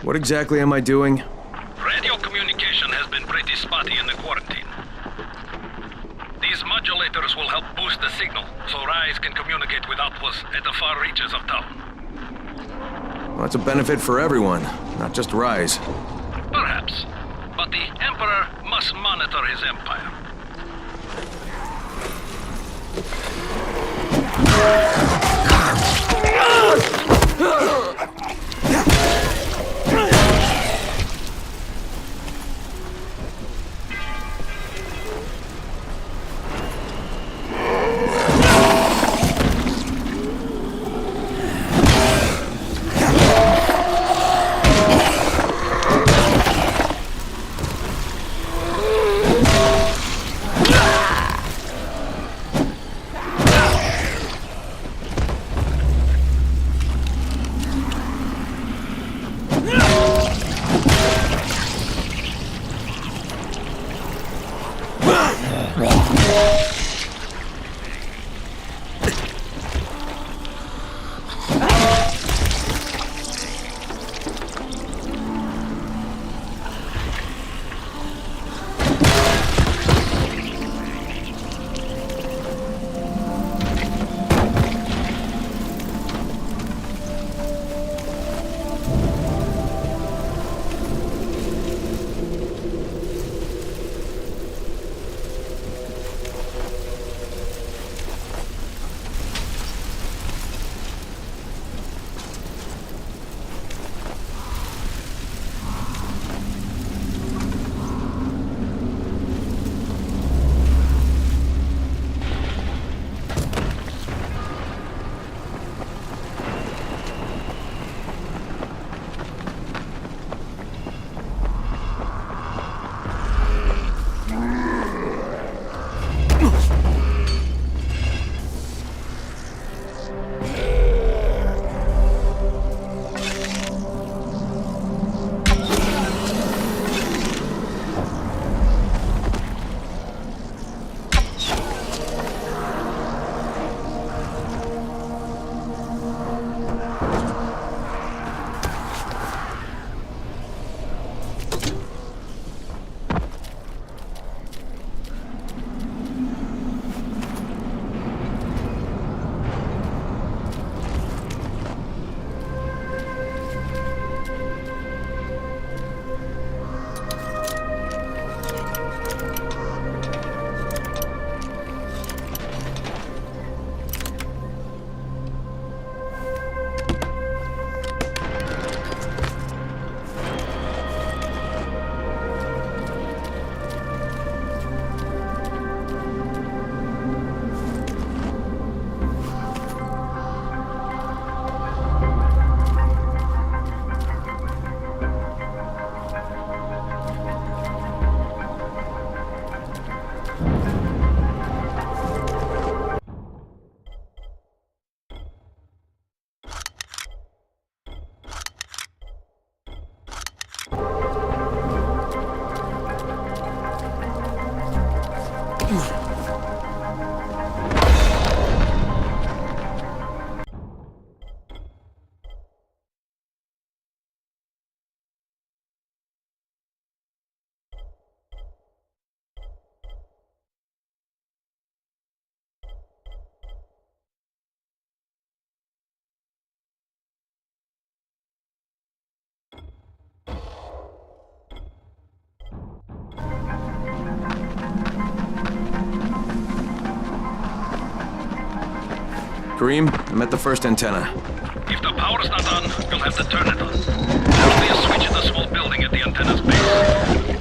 What exactly am I doing? Radio communication has been pretty spotty in the quarantine. These modulators will help boost the signal, so Rise can communicate with outposts at the far reaches of town. Well, that's a benefit for everyone, not just Rise. Perhaps. But the Emperor must monitor his empire. Kareem, I'm at the first antenna. If the power's not on, you'll have to turn it on. There'll be a switch in the small building at the antenna's base.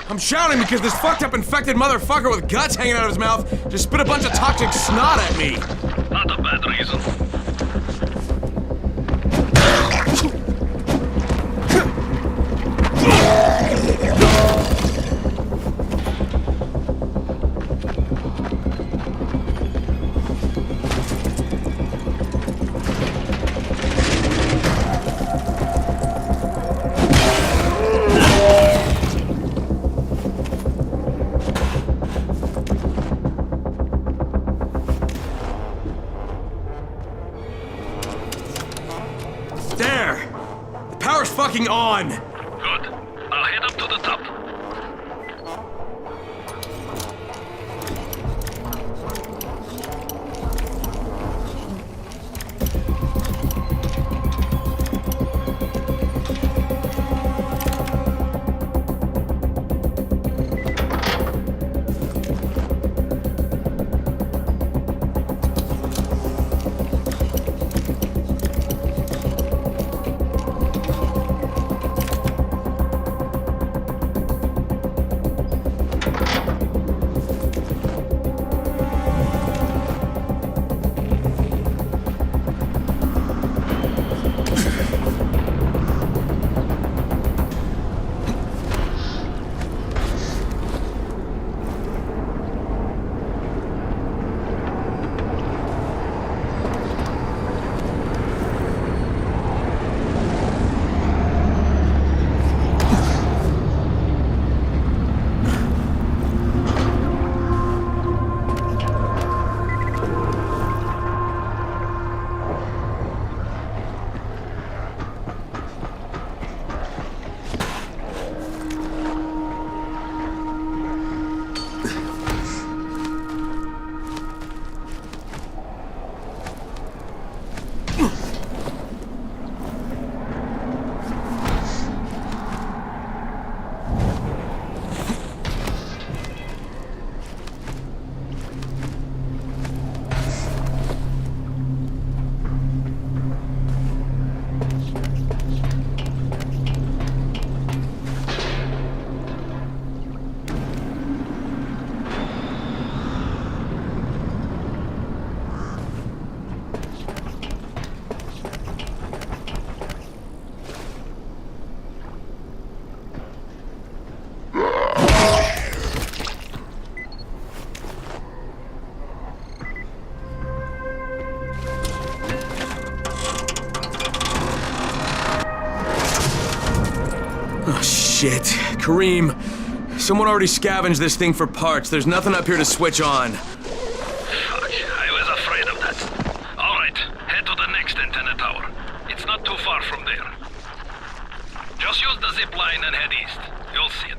I'm shouting because this fucked up infected motherfucker with guts hanging out of his mouth just spit a bunch of toxic snot at me. Not a bad reason. There! The power's fucking on! Good. I'll head up to the top. Oh, shit. Kareem, someone already scavenged this thing for parts. There's nothing up here to switch on. Fuck, I was afraid of that. All right, head to the next antenna tower. It's not too far from there. Just use the zip line and head east. You'll see it.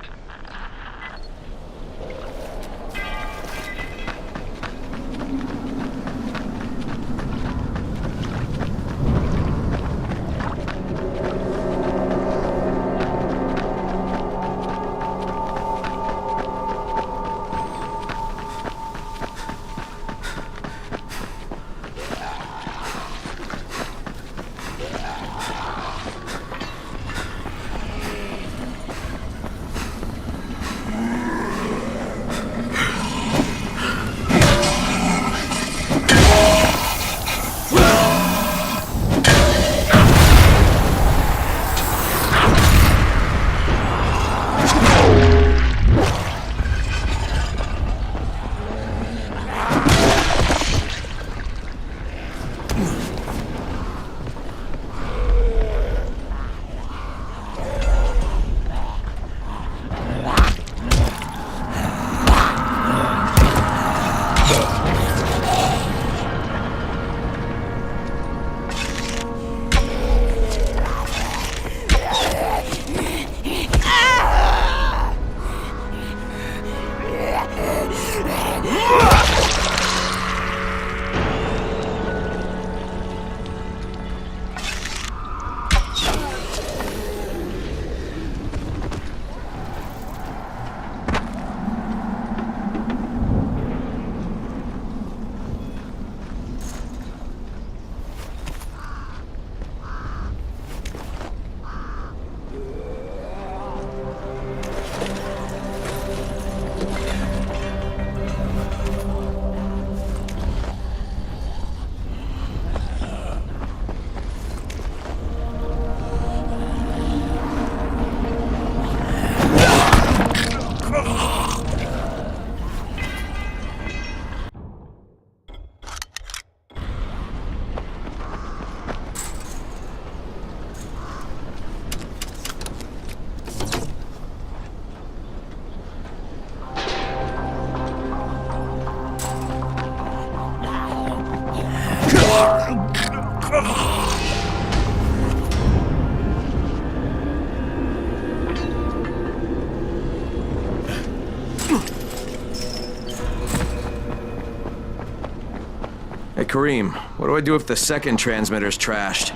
Hey, Kareem, what do I do if the second transmitter's trashed?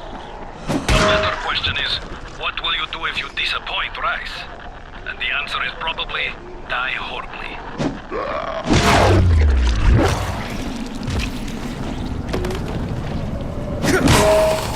The better question is, what will you do if you disappoint Rice? And the answer is probably die horribly. Get off!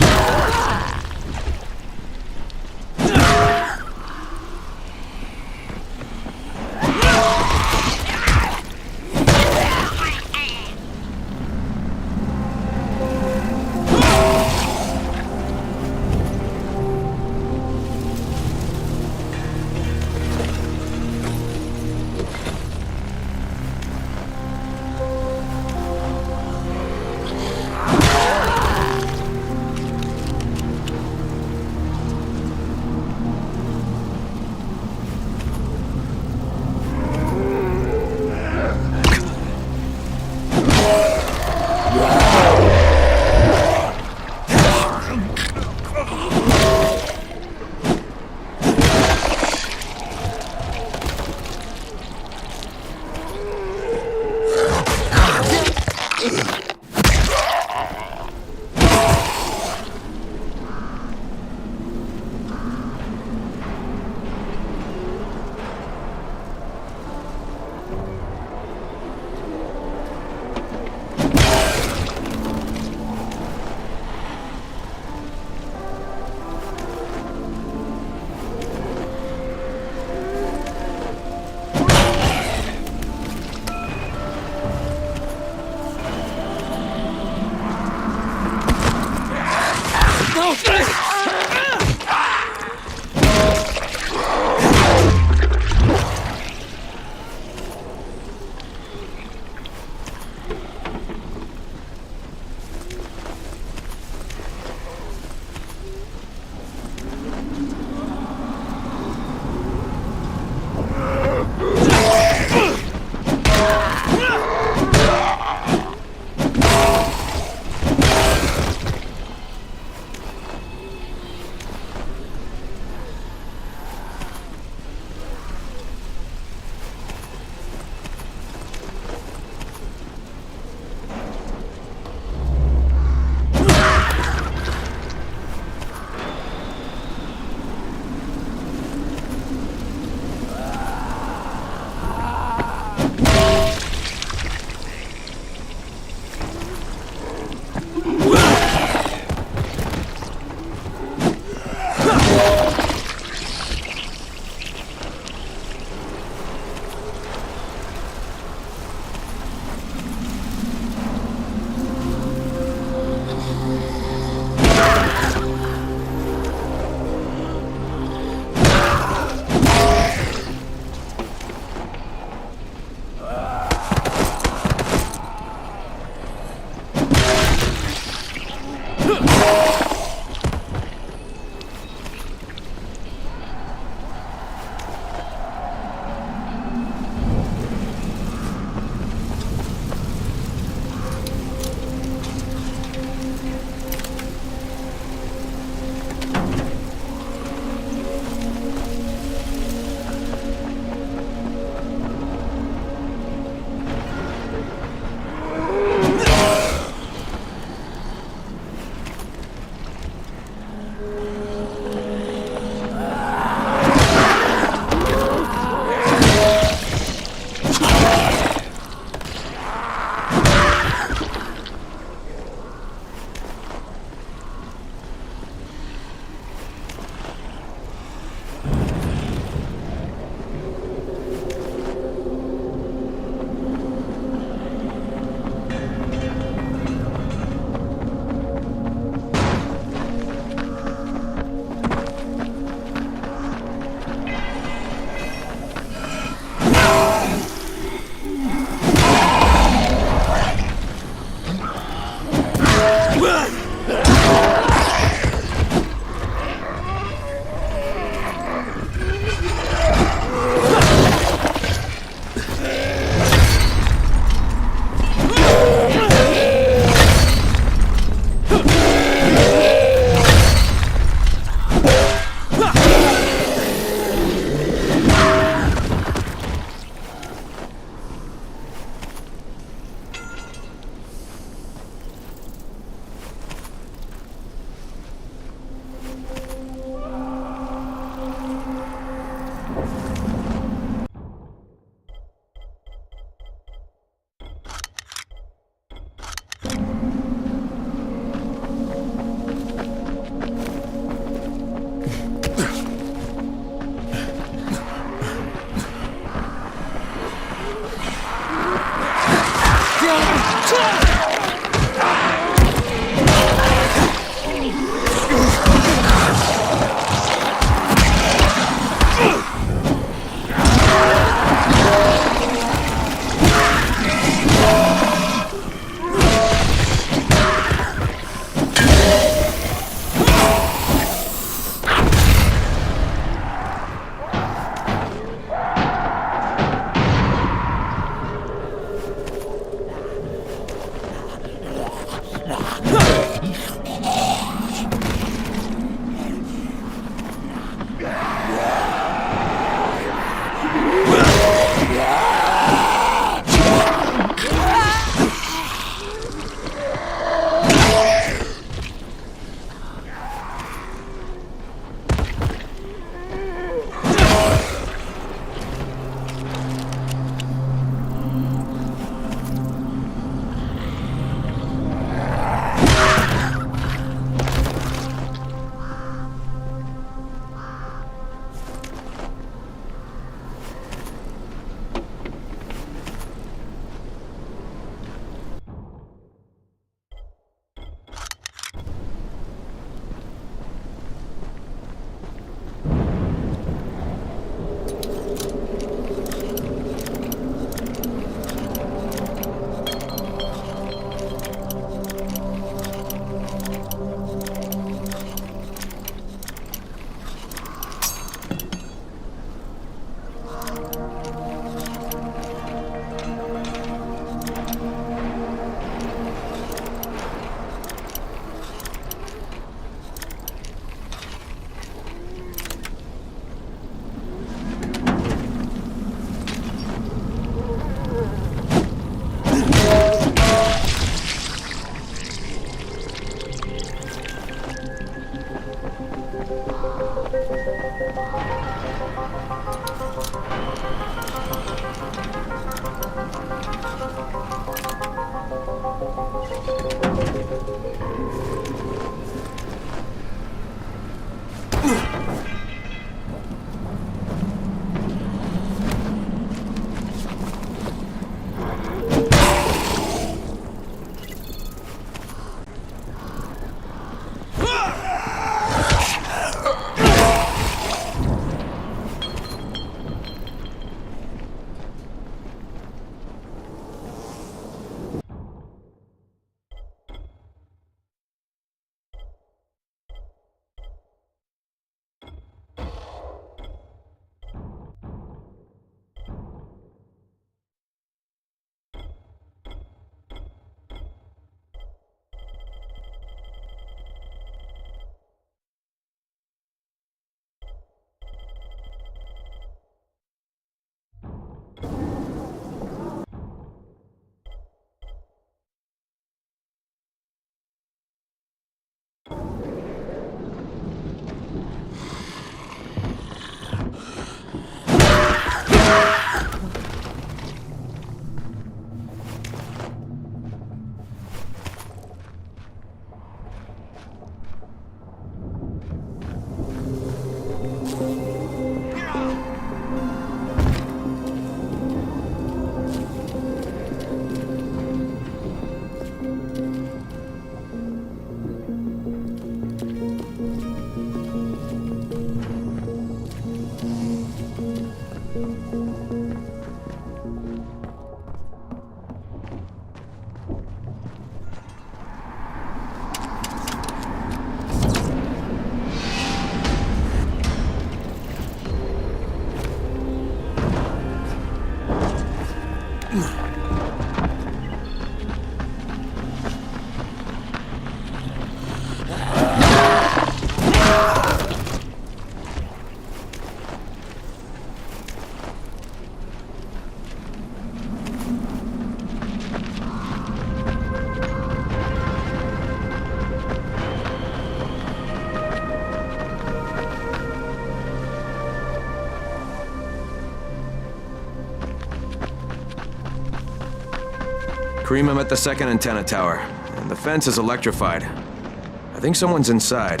Kareem, I'm at the second antenna tower, and the fence is electrified. I think someone's inside.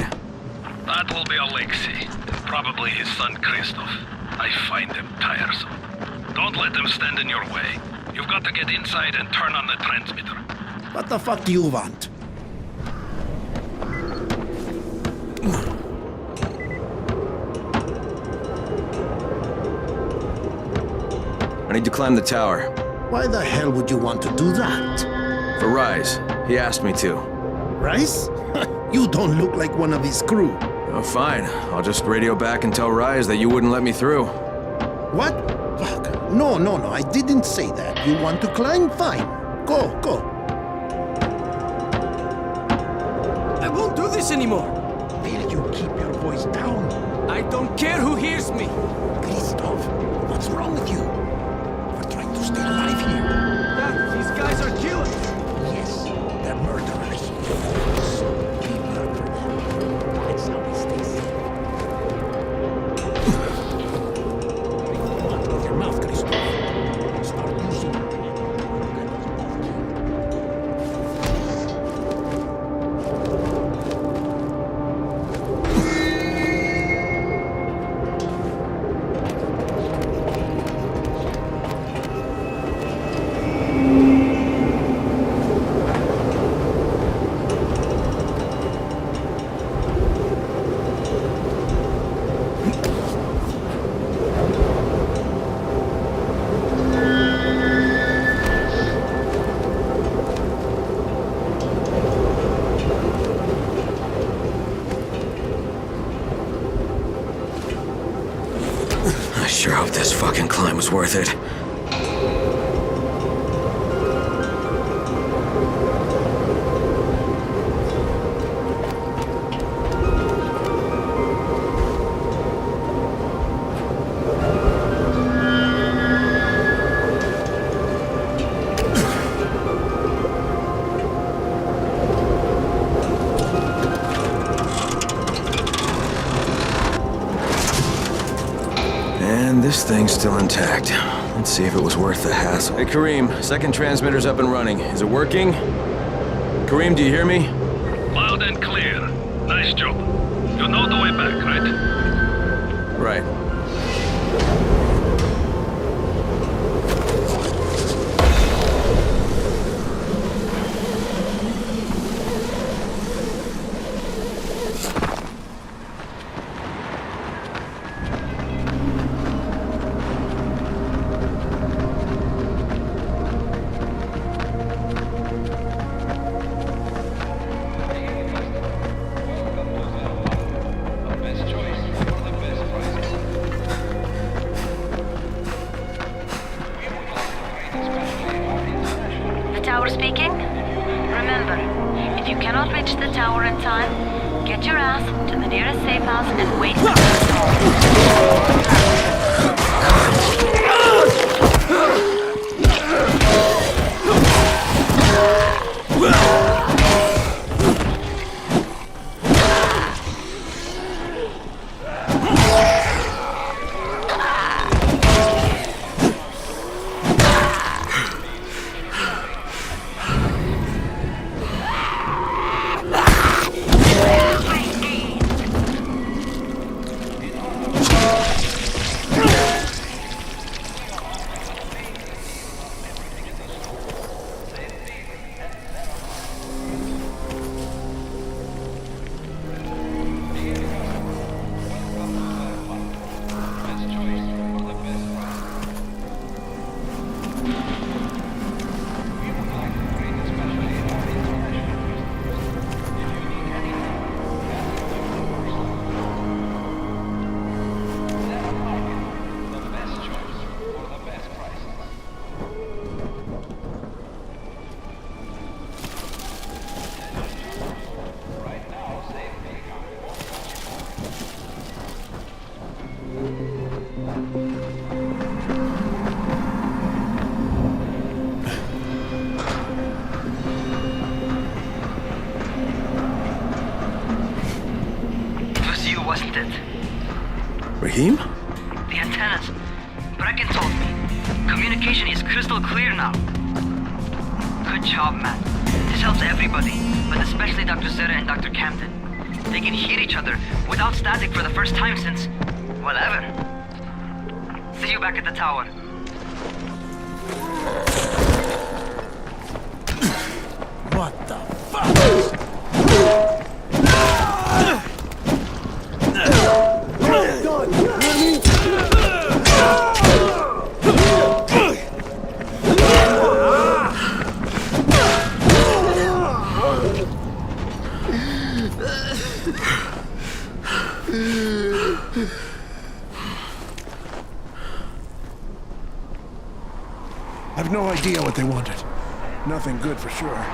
That will be Alexei, and probably his son Christoph. I find him tiresome. Don't let them stand in your way. You've got to get inside and turn on the transmitter. What the fuck do you want? I need to climb the tower. Why the hell would you want to do that? For Rise. He asked me to. Rice? You don't look like one of his crew. Oh, fine. I'll just radio back and tell Rise that you wouldn't let me through. What? Fuck. No, I didn't say that. You want to climb? Fine. Go. I won't do this anymore. Will you keep your voice down? I don't care who hears me. Christoph, what's wrong with you? We're trying to stay alive here. Dad, these guys are killers. Yes, they're murderers. So we murder them. That's how we stay safe. What with your mouth, Christoph? Start using your head. I sure hope this fucking climb was worth it. And this thing's still intact. Let's see if it was worth the hassle. Hey, Kareem, second transmitter's up and running. Is it working? Kareem, do you hear me? Loud and clear. Nice job. You know the way back, right? Right. Tower speaking. Remember, if you cannot reach the tower in time, get your ass to the nearest safe house and wait for the call. me. Communication is crystal clear now. Good job, man. This helps everybody, but especially Dr. Zeta and Dr. Camden. They can hear each other without static for the first time since, well, ever. See you back at the tower. What the fuck? I've no idea what they wanted. Nothing good for sure.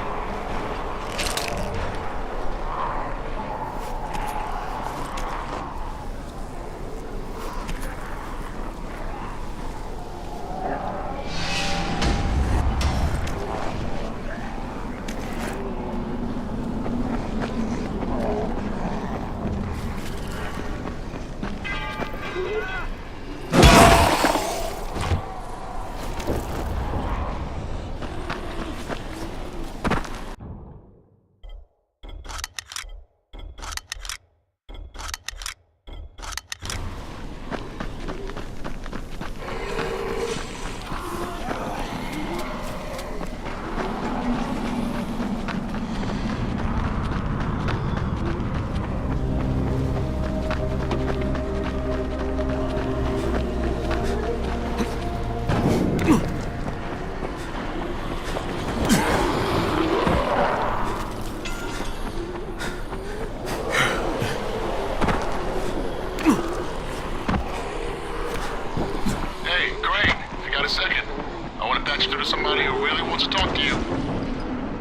Somebody who really wants to talk to you.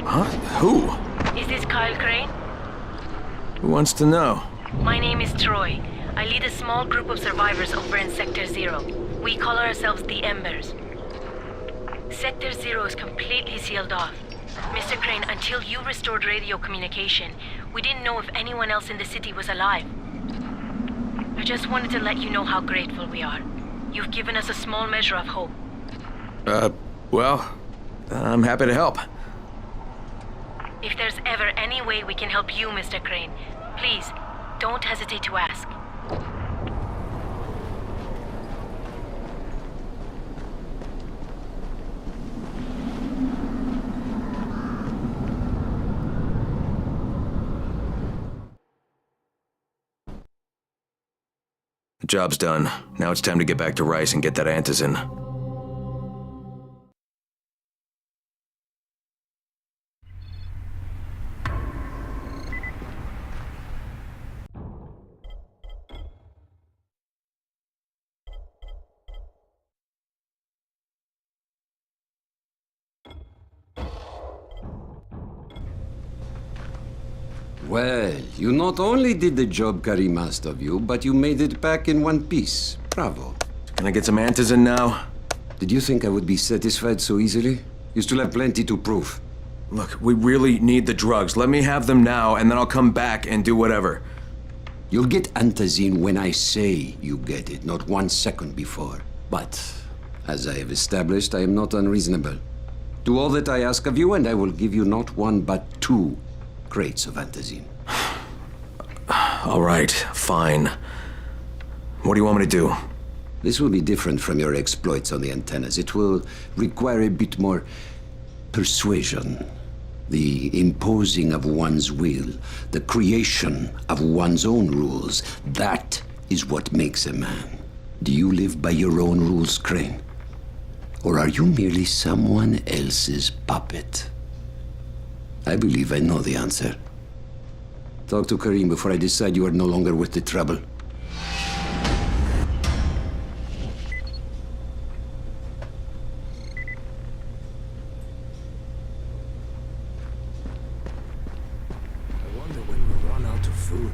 Huh? Who? Is this Kyle Crane? Who wants to know? My name is Troy. I lead a small group of survivors over in Sector Zero. We call ourselves the Embers. Sector Zero is completely sealed off. Mr. Crane, until you restored radio communication, we didn't know if anyone else in the city was alive. I just wanted to let you know how grateful we are. You've given us a small measure of hope. Well, I'm happy to help. If there's ever any way we can help you, Mr. Crane, please, don't hesitate to ask. The job's done. Now it's time to get back to Rice and get that antizin. Well, you not only did the job Karim asked of you, but you made it back in one piece. Bravo. Can I get some antizin now? Did you think I would be satisfied so easily? You still have plenty to prove. Look, we really need the drugs. Let me have them now, and then I'll come back and do whatever. You'll get antizin when I say you get it, not 1 second before. But, as I have established, I am not unreasonable. Do all that I ask of you, and I will give you not 1 but 2 crates of antizin. All right, fine. What do you want me to do? This will be different from your exploits on the antennas. It will require a bit more persuasion. The imposing of one's will, the creation of one's own rules. That is what makes a man. Do you live by your own rules, Crane? Or are you merely someone else's puppet? I believe I know the answer. Talk to Karim before I decide you are no longer worth the trouble. I wonder when we'll run out of food.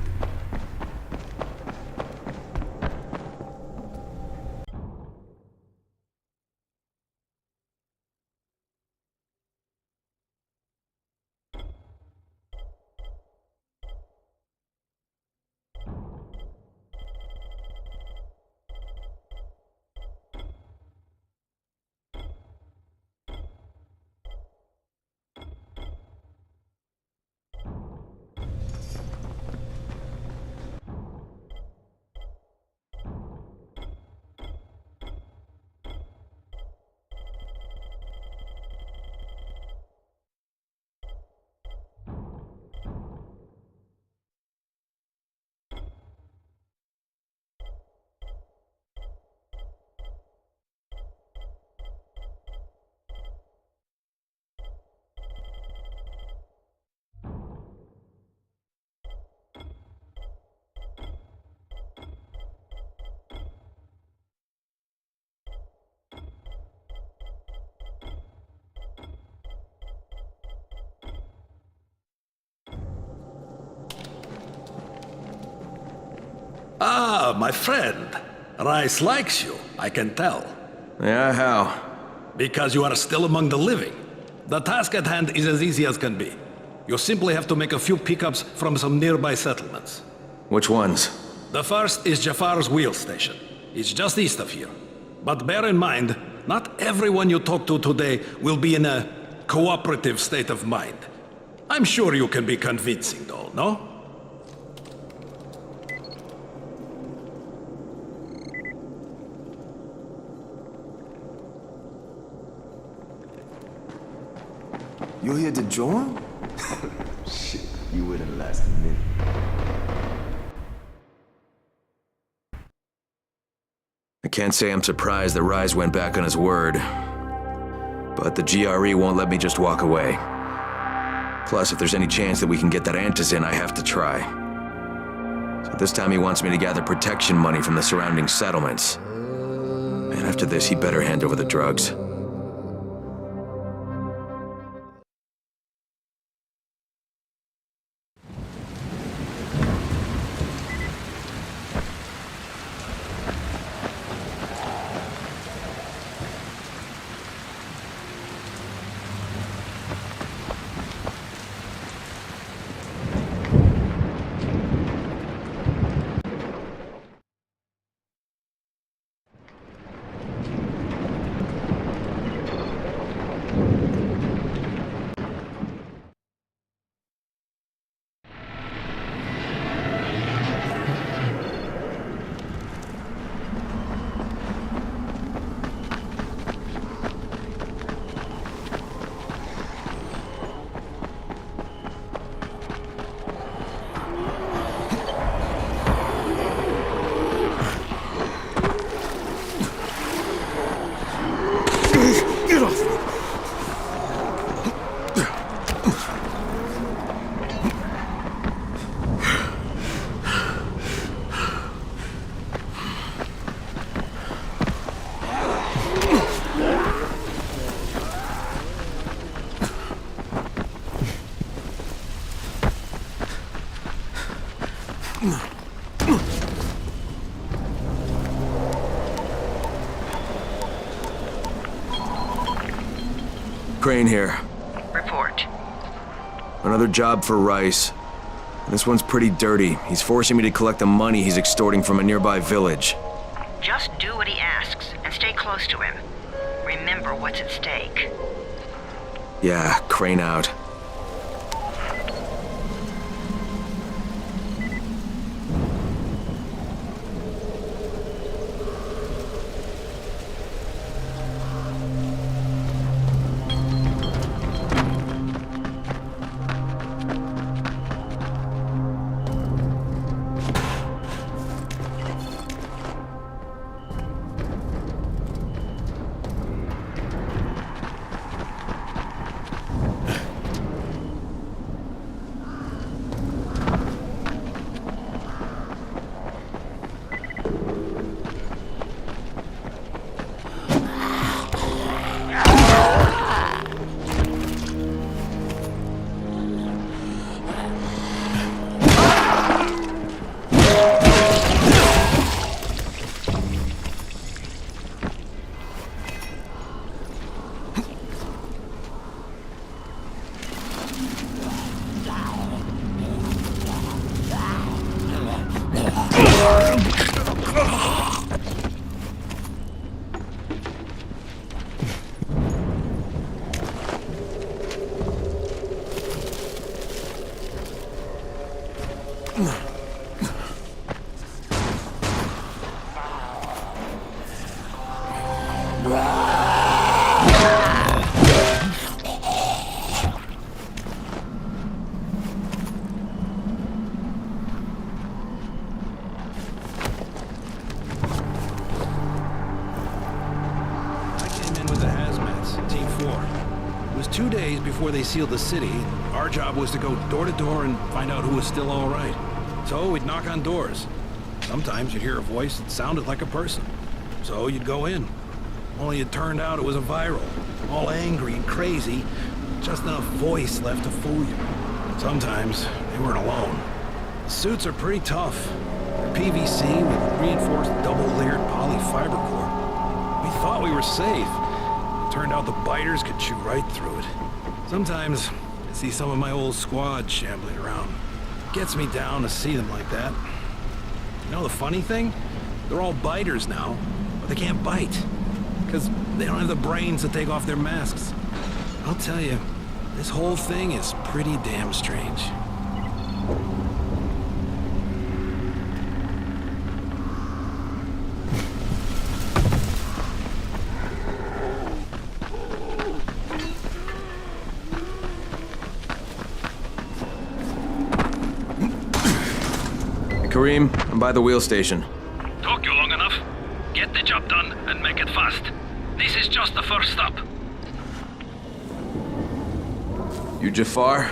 my friend. Rice likes you, I can tell. Yeah, how? Because you are still among the living. The task at hand is as easy as can be. You simply have to make a few pickups from some nearby settlements. Which ones? The first is Jafar's wheel station. It's just east of here. But bear in mind, not everyone you talk to today will be in a cooperative state of mind. I'm sure you can be convincing though, no? You're here to join? Shit, you wouldn't last a minute. I can't say I'm surprised that Rise went back on his word. But the GRE won't let me just walk away. Plus, if there's any chance that we can get that Antis in, I have to try. So this time he wants me to gather protection money from the surrounding settlements. And after this, he better hand over the drugs. Crane here. Report. Another job for Rice. This one's pretty dirty. He's forcing me to collect the money he's extorting from a nearby village. Just do what he asks and stay close to him. Remember what's at stake. Yeah, Crane out. Before they sealed the city, our job was to go door to door and find out who was still all right. So we'd knock on doors. Sometimes you'd hear a voice that sounded like a person. So you'd go in. Only it turned out it was a viral. All angry and crazy. Just enough voice left to fool you. Sometimes they weren't alone. The suits are pretty tough. They're PVC with reinforced double-layered polyfiber core. We thought we were safe. Turned out the biters could chew right through it. Sometimes I see some of my old squad shambling around. Gets me down to see them like that. You know the funny thing? They're all biters now, but they can't bite. Because they don't have the brains to take off their masks. I'll tell you, this whole thing is pretty damn strange. Kareem, I'm by the wheel station. Took you long enough. Get the job done and make it fast. This is just the first stop. You Jafar?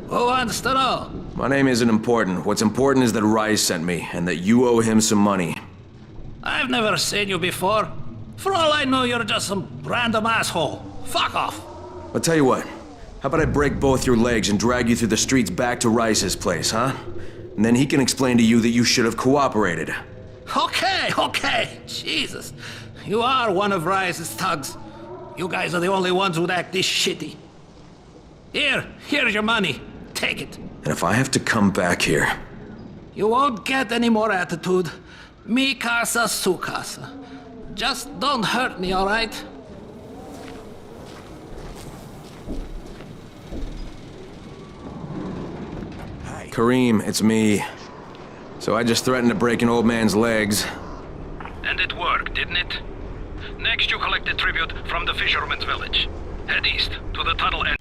Who wants to know? My name isn't important. What's important is that Rise sent me, and that you owe him some money. I've never seen you before. For all I know, you're just some random asshole. Fuck off. I'll tell you what. How about I break both your legs and drag you through the streets back to Rice's place, huh? And then he can explain to you that you should have cooperated. Okay. Jesus. You are one of Rise's thugs. You guys are the only ones who'd act this shitty. Here's your money. Take it. And if I have to come back here... You won't get any more attitude. Mi casa, su casa. Just don't hurt me, all right? Kareem, it's me. So I just threatened to break an old man's legs. And it worked, didn't it? Next you collect the tribute from the fisherman's village. Head east to the tunnel end.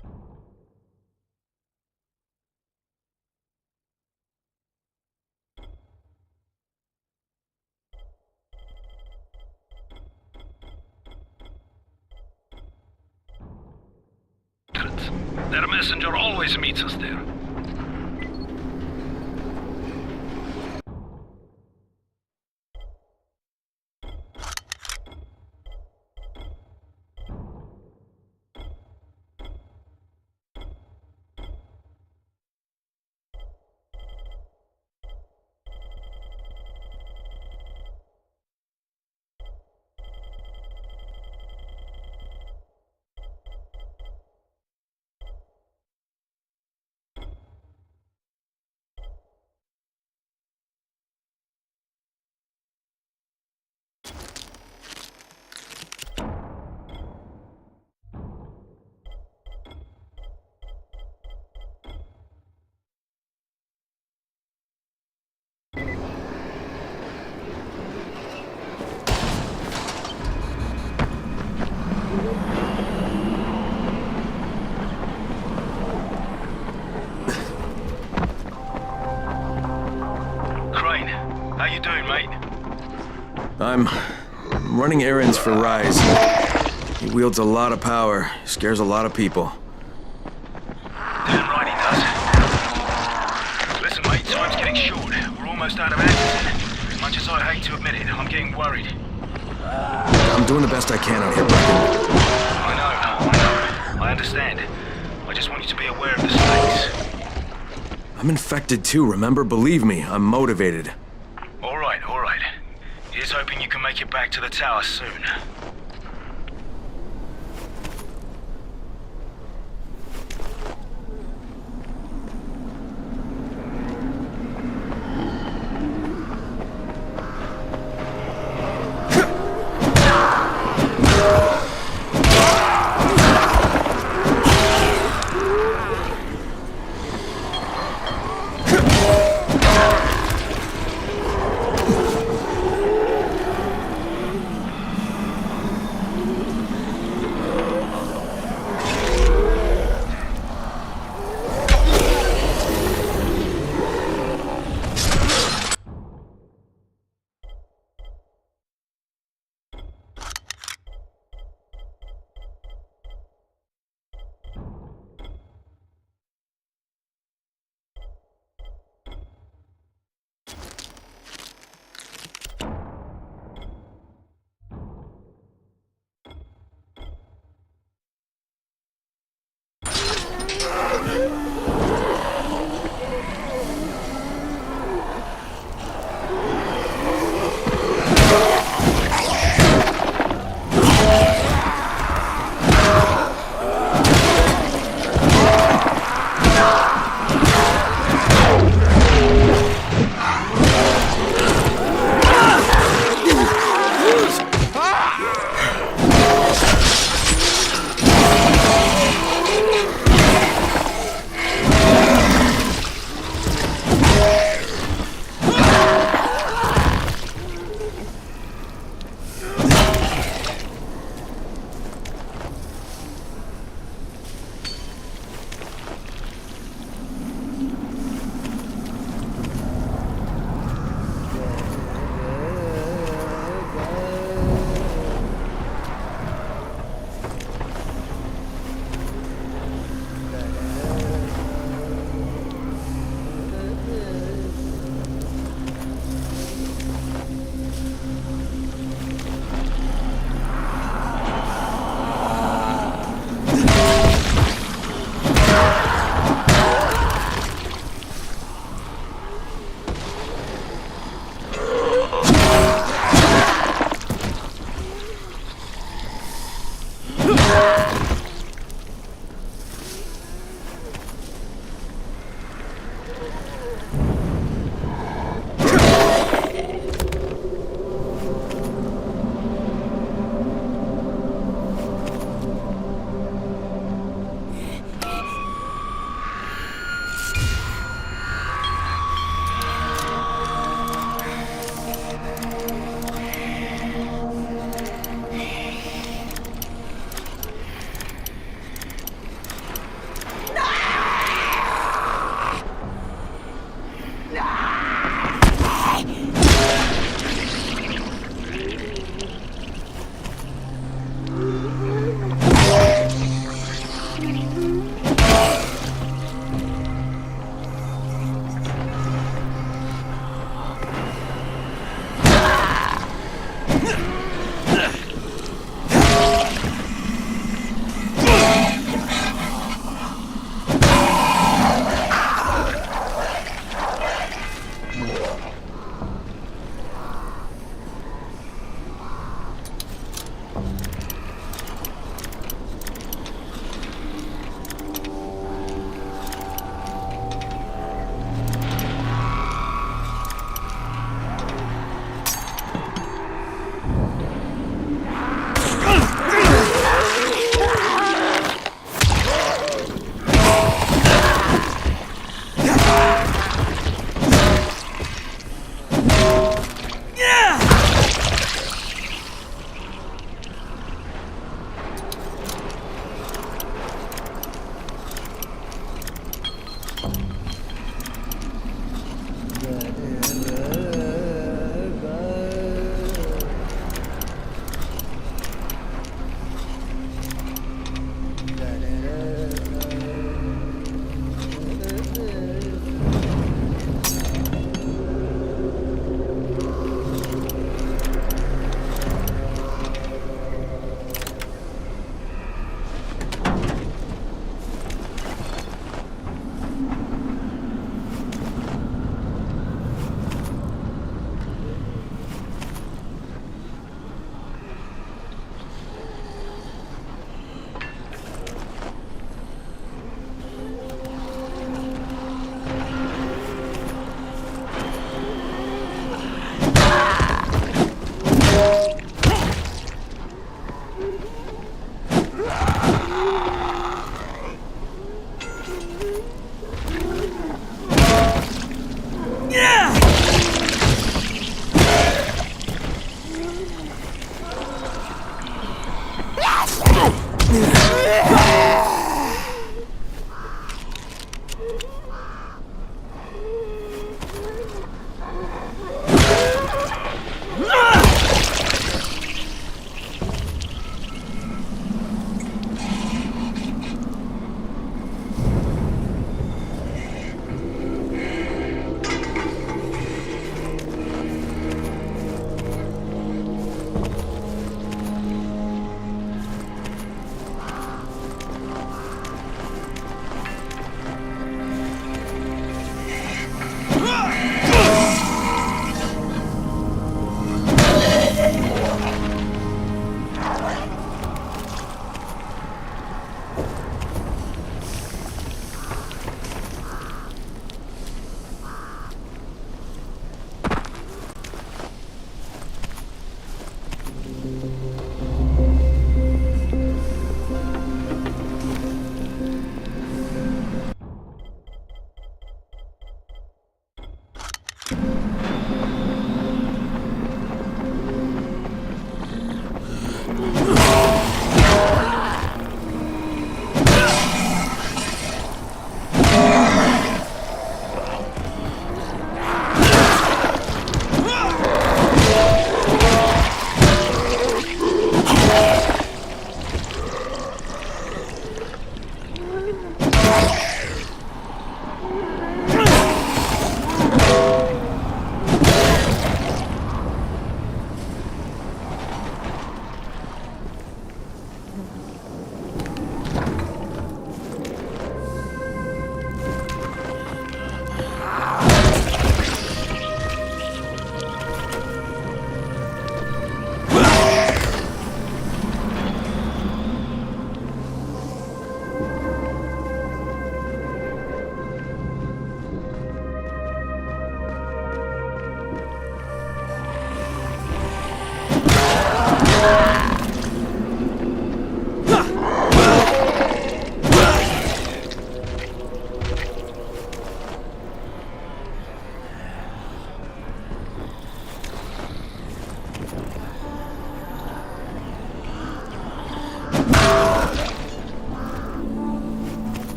Their messenger always meets us there. How you doing, mate? I'm running errands for Rise. He wields a lot of power, scares a lot of people. Damn right he does. Listen, mate, time's getting short. We're almost out of ammunition. As much as I hate to admit it, I'm getting worried. I'm doing the best I can out here, Brecken. I know. I understand. I just want you to be aware of the stakes. I'm infected too, remember? Believe me, I'm motivated. All right. Here's hoping you can make it back to the tower soon.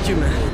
Thank you, man.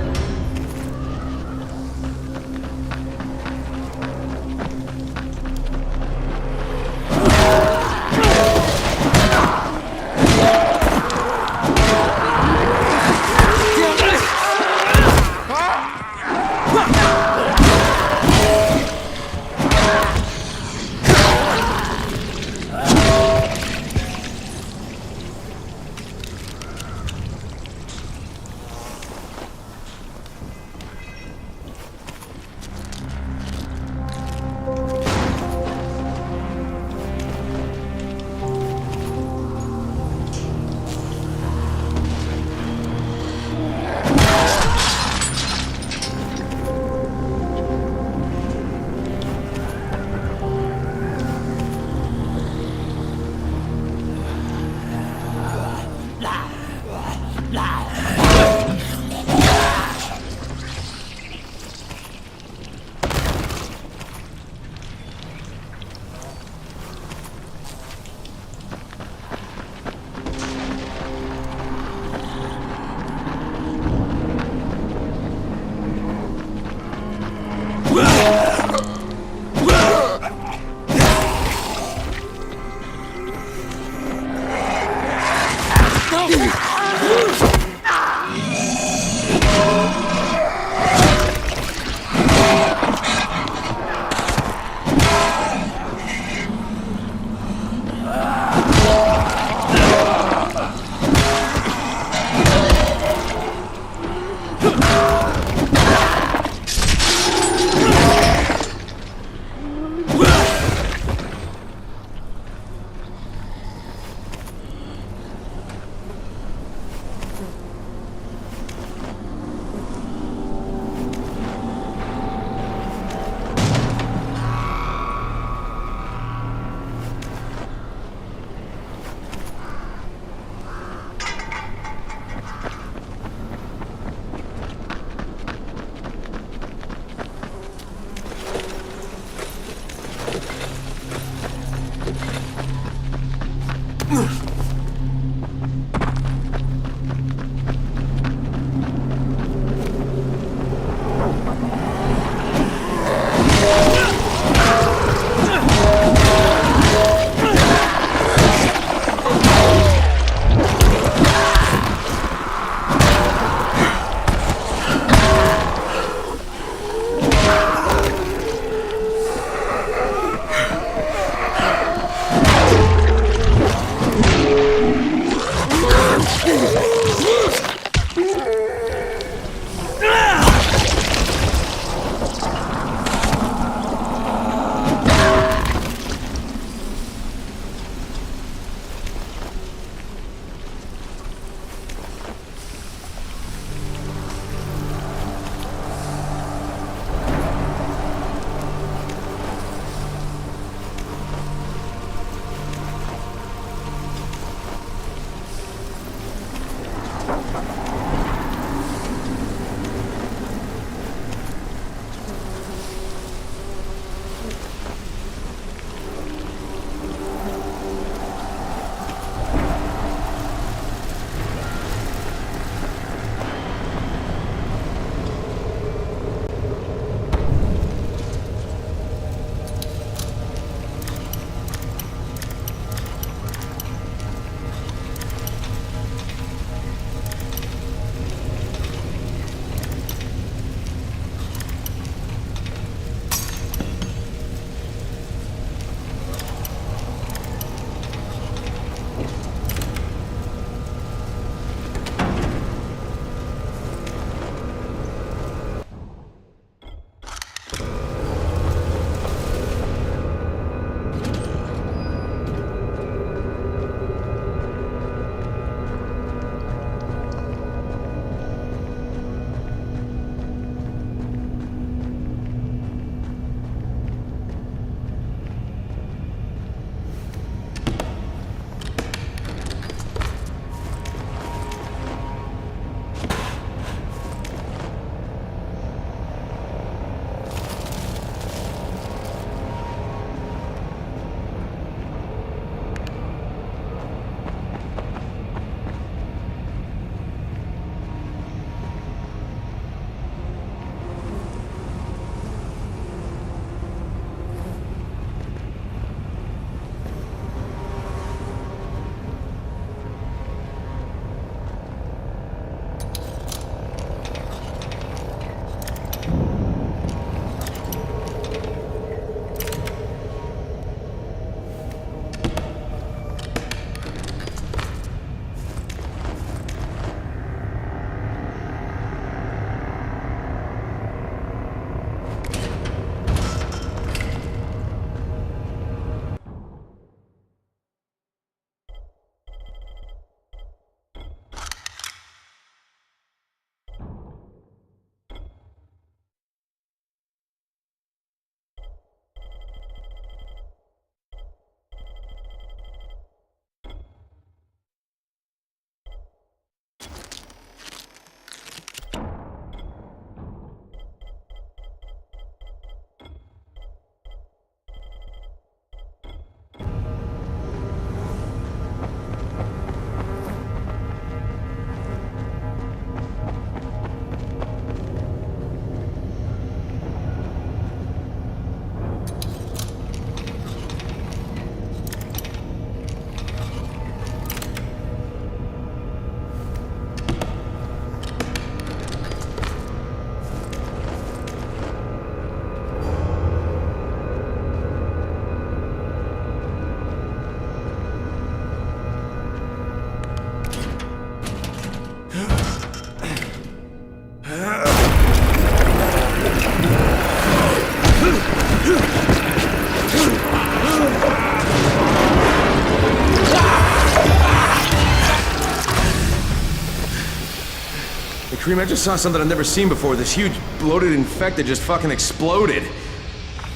Kareem, I just saw something I've never seen before. This huge, bloated infected just fucking exploded.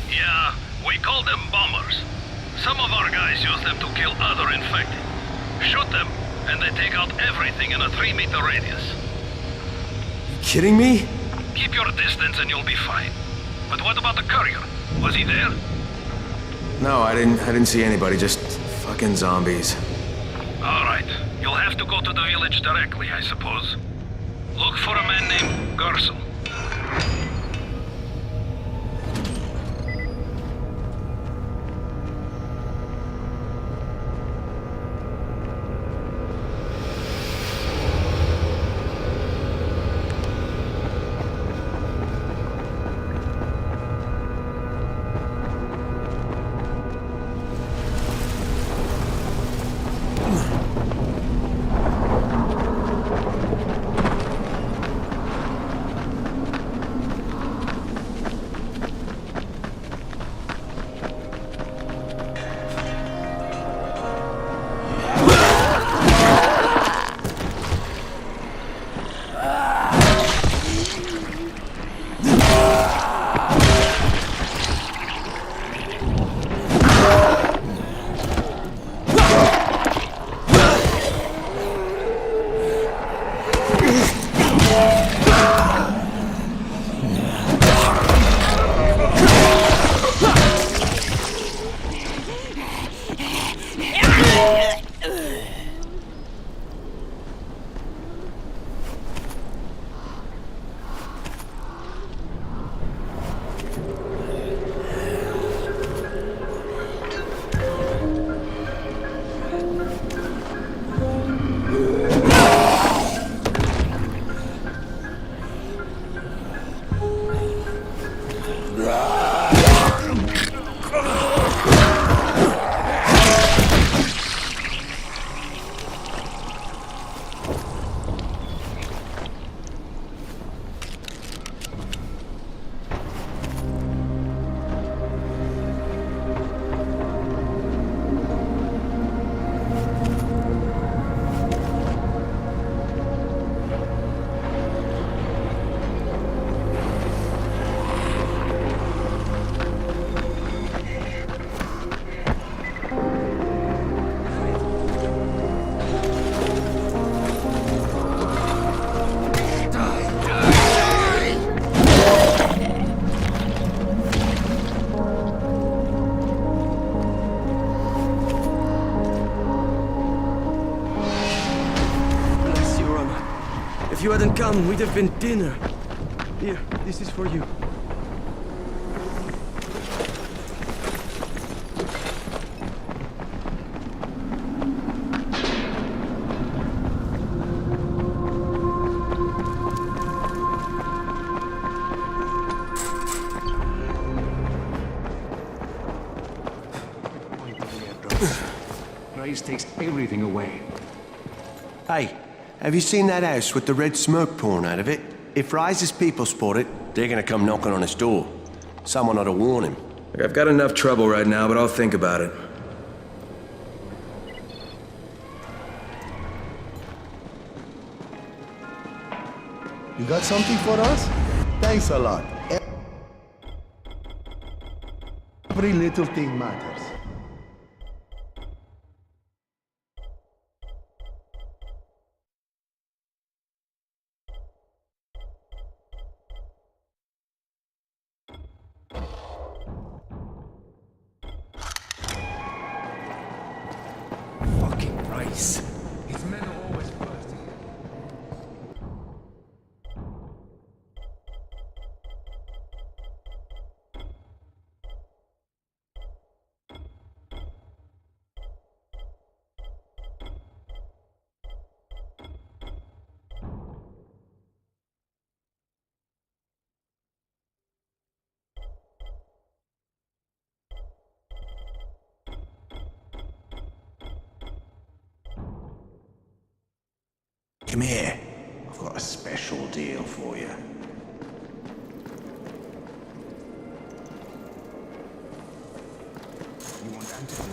Yeah, we call them bombers. Some of our guys use them to kill other infected. Shoot them, and they take out everything in a 3-meter radius. You kidding me? Keep your distance and you'll be fine. But what about the courier? Was he there? No, I didn't see anybody, just fucking zombies. All right. You'll have to go to the village directly, I suppose. Look for a man named Gersel. If you hadn't come, we'd have been dinner. Here, this is for you. Rise takes everything away. Hey, have you seen that house with the red smoke pouring out of it? If Rise's people spot it, they're gonna come knocking on his door. Someone ought to warn him. Look, I've got enough trouble right now, but I'll think about it. You got something for us? Thanks a lot. Every little thing matters. Fucking Rice. His men are always first. Come here. I've got a special deal for you. You want antidote?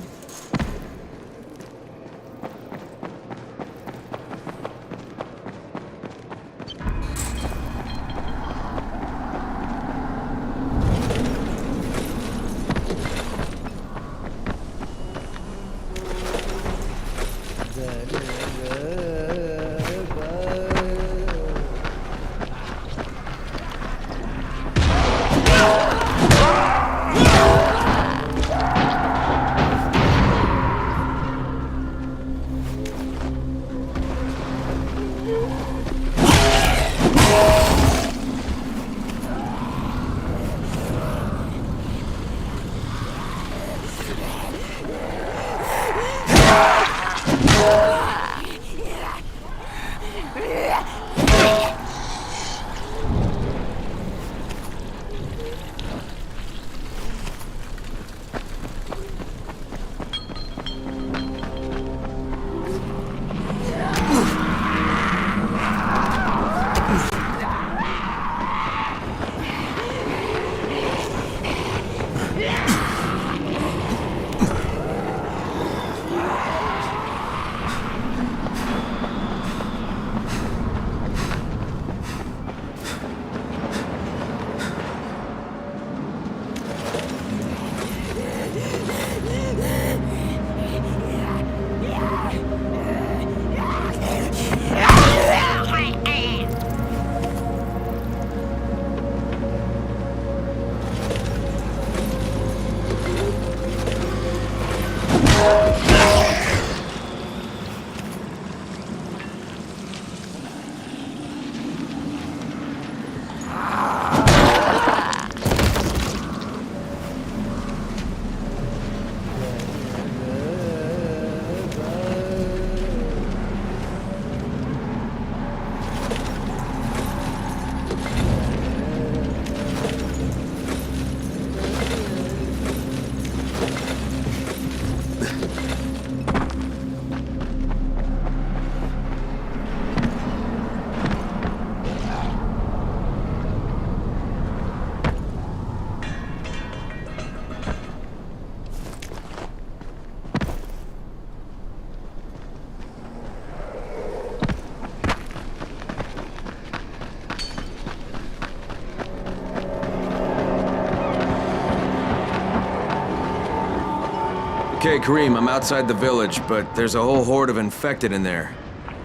Okay, Kareem, I'm outside the village, but there's a whole horde of infected in there.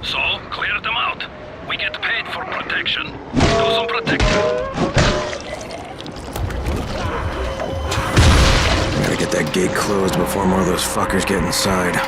So, clear them out. We get paid for protection. Do some protecting. Gotta get that gate closed before more of those fuckers get inside.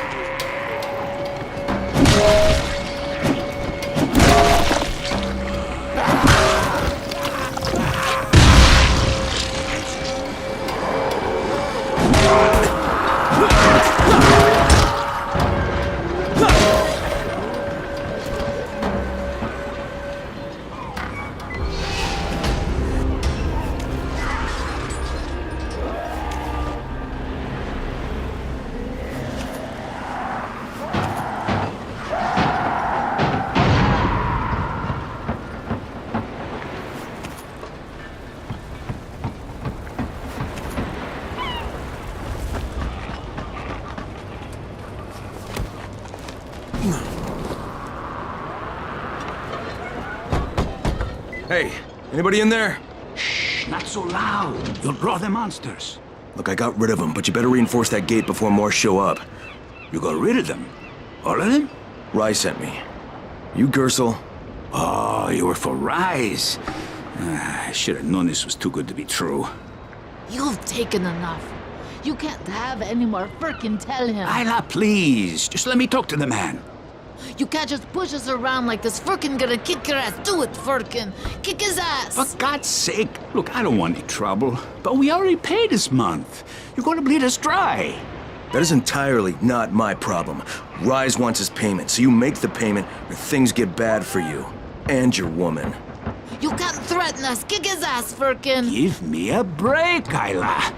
Hey, anybody in there? Shh, not so loud. You'll draw the monsters. Look, I got rid of them, but you better reinforce that gate before more show up. You got rid of them? All of them? Rai sent me. You, Gersel? Oh, you were for Rise. I should have known this was too good to be true. You've taken enough. You can't have any more. Frickin' tell him. Isla, please. Just let me talk to the man. You can't just push us around like this. Firkin gonna kick your ass. Do it, Firkin. Kick his ass. For God's sake. Look, I don't want any trouble. But we already paid this month. You're gonna bleed us dry. That is entirely not my problem. Rise wants his payment, so you make the payment or things get bad for you. And your woman. You can't threaten us. Kick his ass, Firkin. Give me a break, Isla.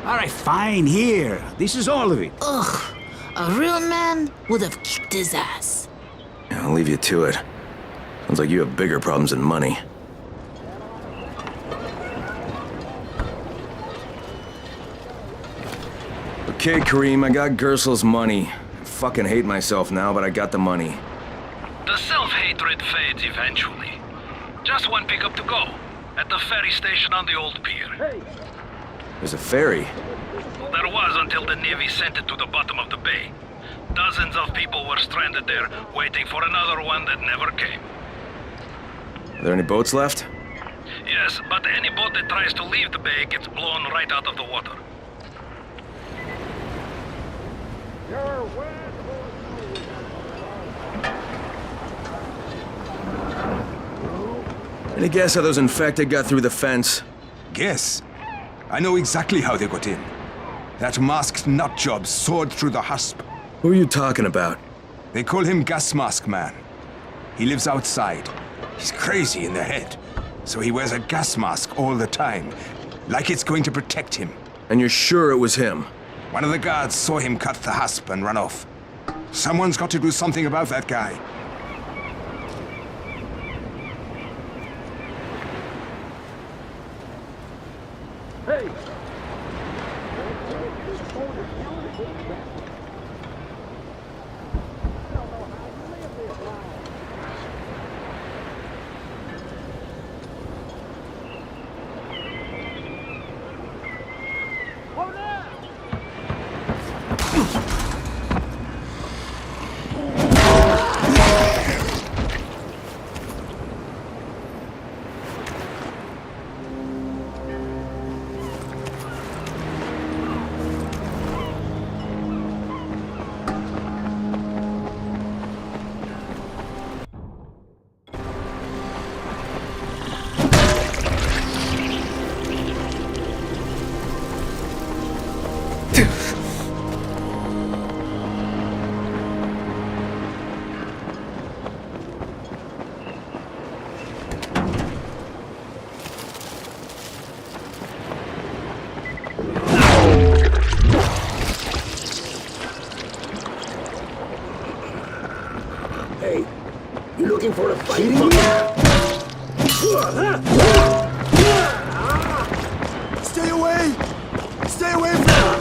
All right, fine, here. This is all of it. Ugh. A real man would have kicked his ass. Yeah, I'll leave you to it. Sounds like you have bigger problems than money. Okay, Kareem, I got Gersel's money. I fucking hate myself now, but I got the money. The self-hatred fades eventually. Just one pickup to go. At the ferry station on the old pier. There's a ferry. There was until the Navy sent it to the bottom of the bay. Dozens of people were stranded there, waiting for another one that never came. Are there any boats left? Yes, but any boat that tries to leave the bay gets blown right out of the water. Any guess how those infected got through the fence? Guess? I know exactly how they got in. That masked nutjob soared through the husp. Who are you talking about? They call him Gas Mask Man. He lives outside. He's crazy in the head, so he wears a gas mask all the time, like it's going to protect him. And you're sure it was him? One of the guards saw him cut the husp and run off. Someone's got to do something about that guy. Hey! Hey, you looking for a fight? Stay away! Stay away from me!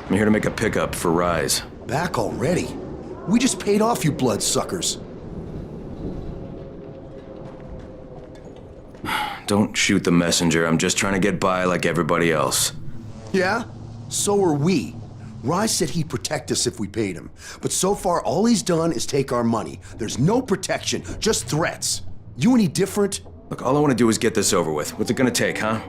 I'm here to make a pickup for Rise. Back already? We just paid off you bloodsuckers. Don't shoot the messenger. I'm just trying to get by like everybody else. Yeah? So are we. Rise said he'd protect us if we paid him. But so far, all he's done is take our money. There's no protection, just threats. You any different? Look, all I want to do is get this over with. What's it gonna take, huh?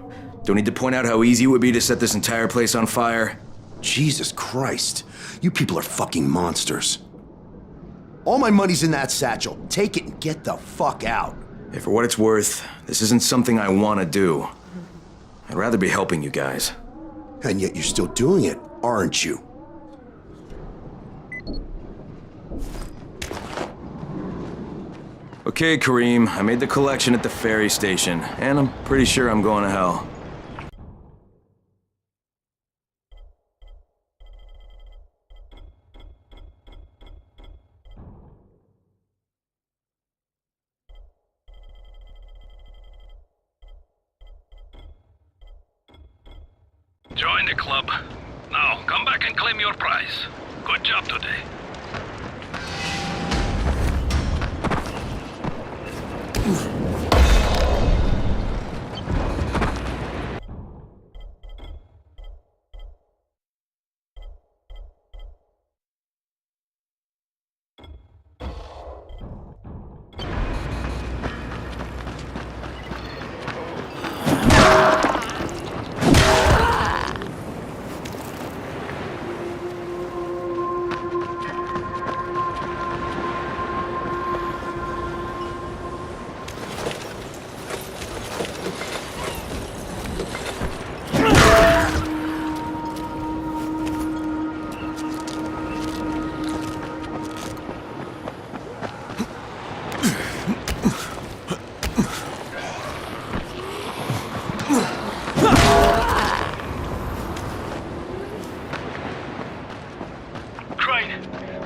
Don't need to point out how easy it would be to set this entire place on fire? Jesus Christ. You people are fucking monsters. All my money's in that satchel. Take it and get the fuck out. Hey, for what it's worth, this isn't something I want to do. I'd rather be helping you guys. And yet you're still doing it, aren't you? Okay, Kareem, I made the collection at the ferry station, and I'm pretty sure I'm going to hell. Join the club. Now, come back and claim your prize. Good job today.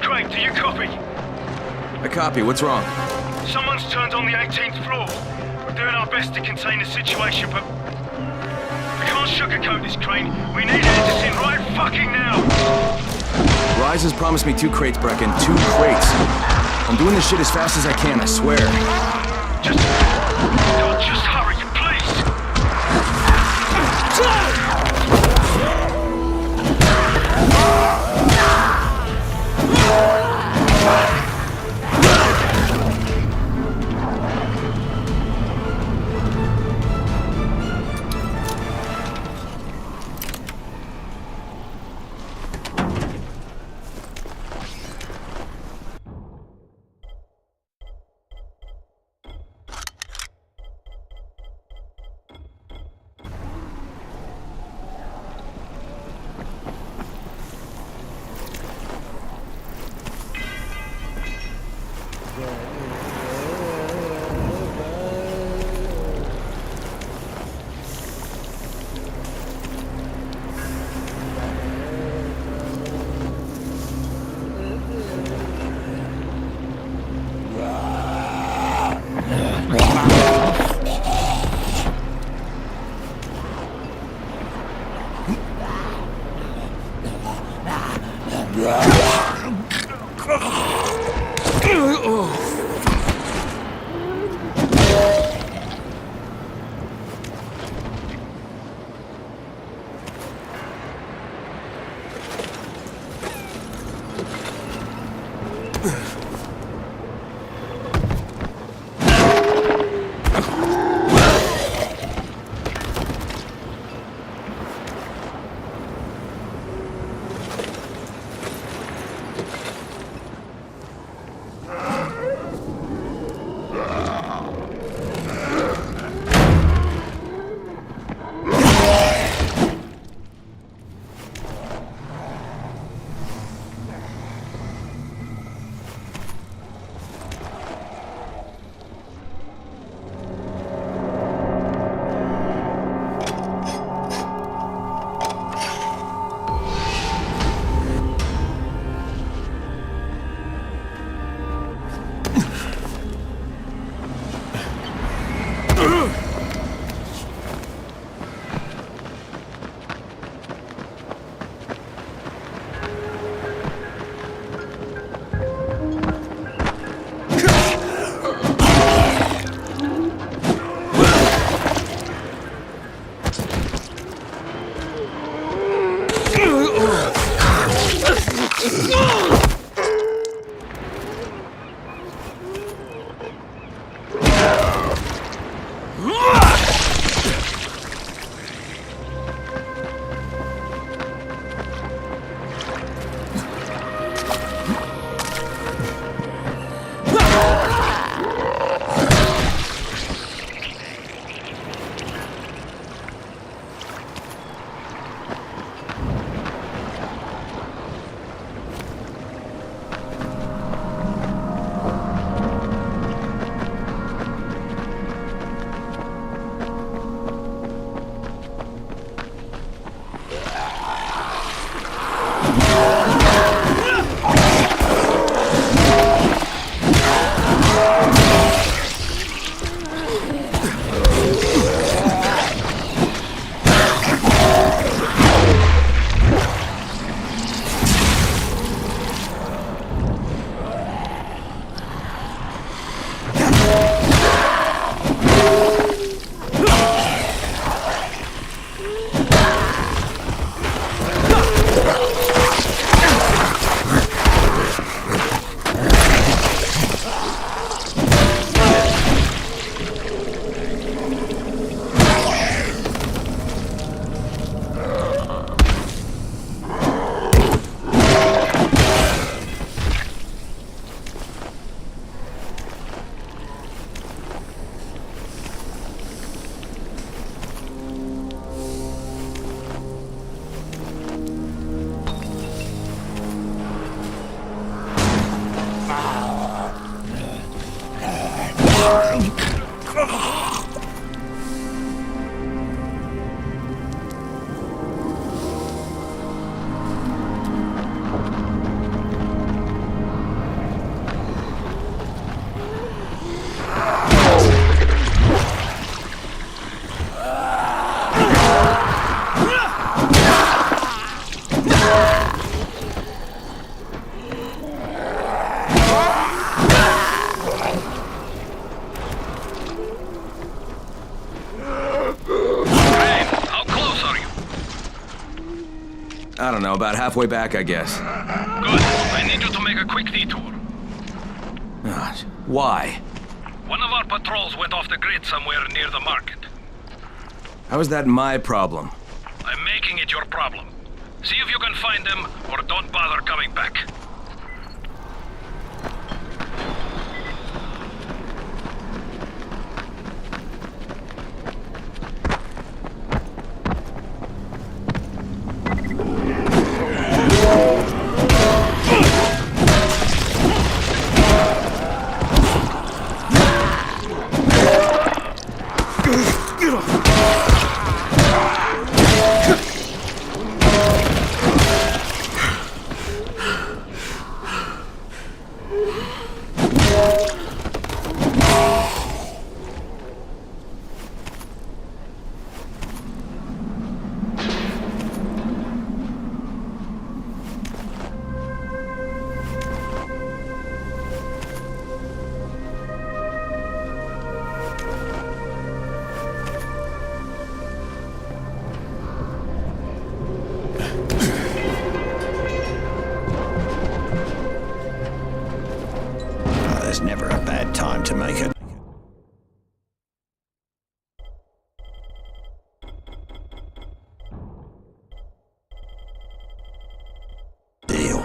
Crane, do you copy? I copy. What's wrong? Someone's turned on the 18th floor. We're doing our best to contain the situation, but we can't sugarcoat this, Crane. We need Anderson right fucking now. Rise has promised me 2 crates, Brecken. 2 crates. I'm doing this shit as fast as I can, I swear. Just hurry, please. I don't know, about halfway back, I guess. Good. I need you to make a quick detour. Why? One of our patrols went off the grid somewhere near the market. How is that my problem? I'm making it your problem. See if you can find them, or don't bother coming back. There's never a bad time to make it. Deal.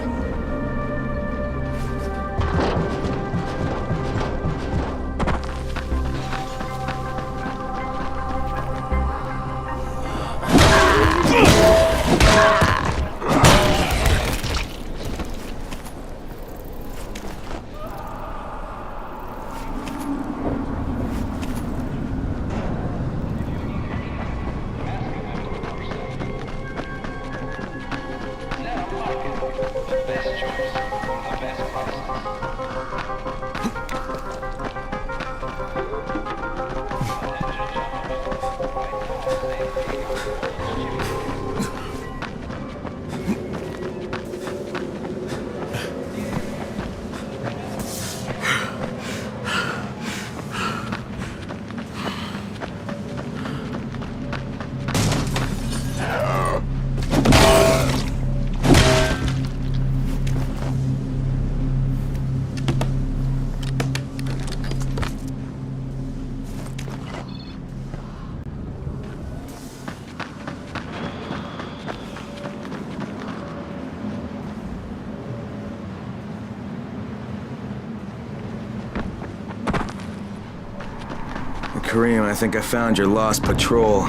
Kareem, I think I found your lost patrol.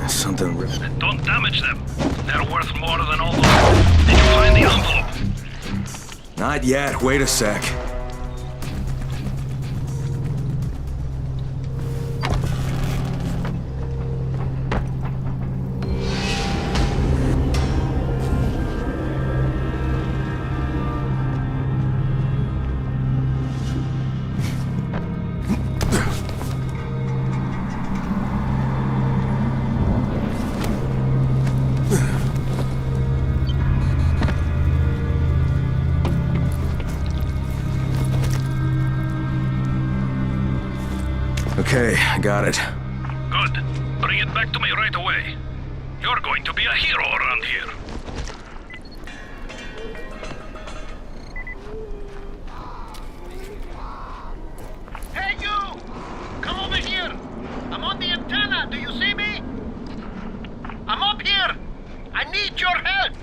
Something... Don't damage them. They're worth more than all those. Did you find the envelope? Not yet. Wait a sec. Okay, I got it. Good. Bring it back to me right away. You're going to be a hero around here. Hey, you! Come over here! I'm on the antenna, do you see me? I'm up here! I need your help!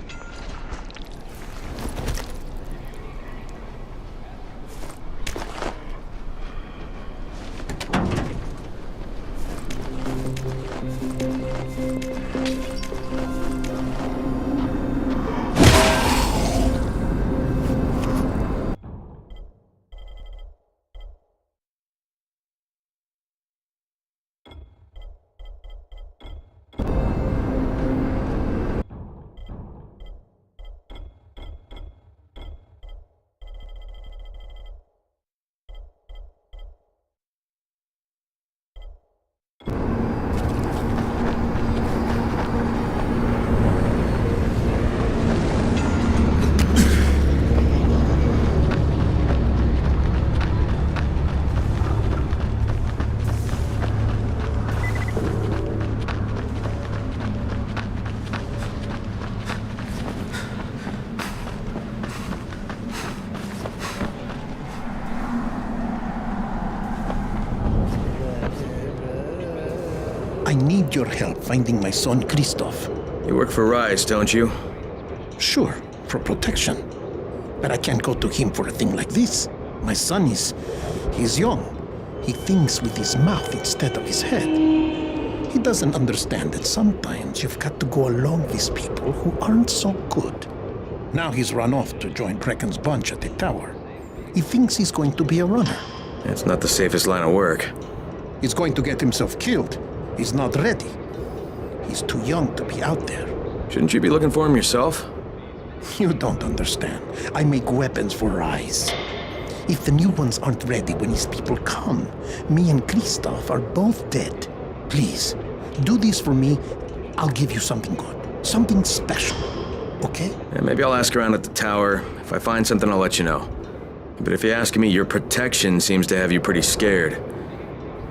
I need your help finding my son, Christoph. You work for Rise, don't you? Sure, for protection. But I can't go to him for a thing like this. My son he's young. He thinks with his mouth instead of his head. He doesn't understand that sometimes you've got to go along with people who aren't so good. Now he's run off to join Brecken's bunch at the tower. He thinks he's going to be a runner. It's not the safest line of work. He's going to get himself killed. He's not ready. He's too young to be out there. Shouldn't you be looking for him yourself? You don't understand. I make weapons for Rise. If the new ones aren't ready when his people come, me and Christoph are both dead. Please, do this for me. I'll give you something good. Something special. Okay? Yeah, maybe I'll ask around at the tower. If I find something, I'll let you know. But if you ask me, your protection seems to have you pretty scared.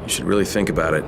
You should really think about it.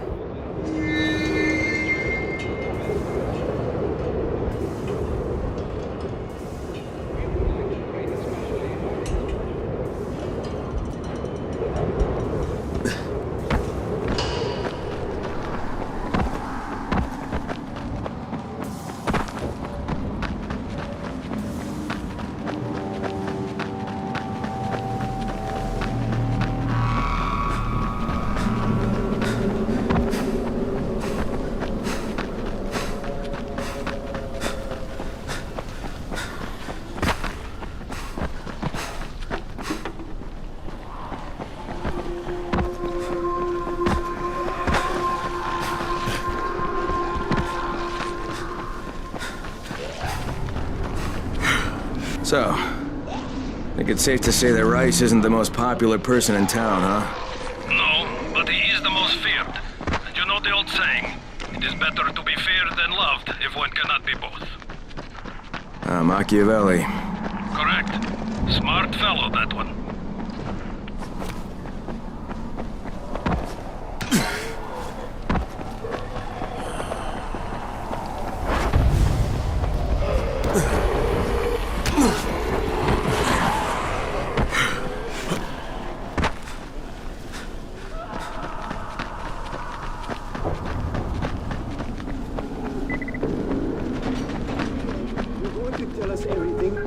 So, I think it's safe to say that Rice isn't the most popular person in town, huh? No, but he is the most feared. And you know the old saying, it is better to be feared than loved if one cannot be both. Machiavelli. Correct. Smart fellow, that one.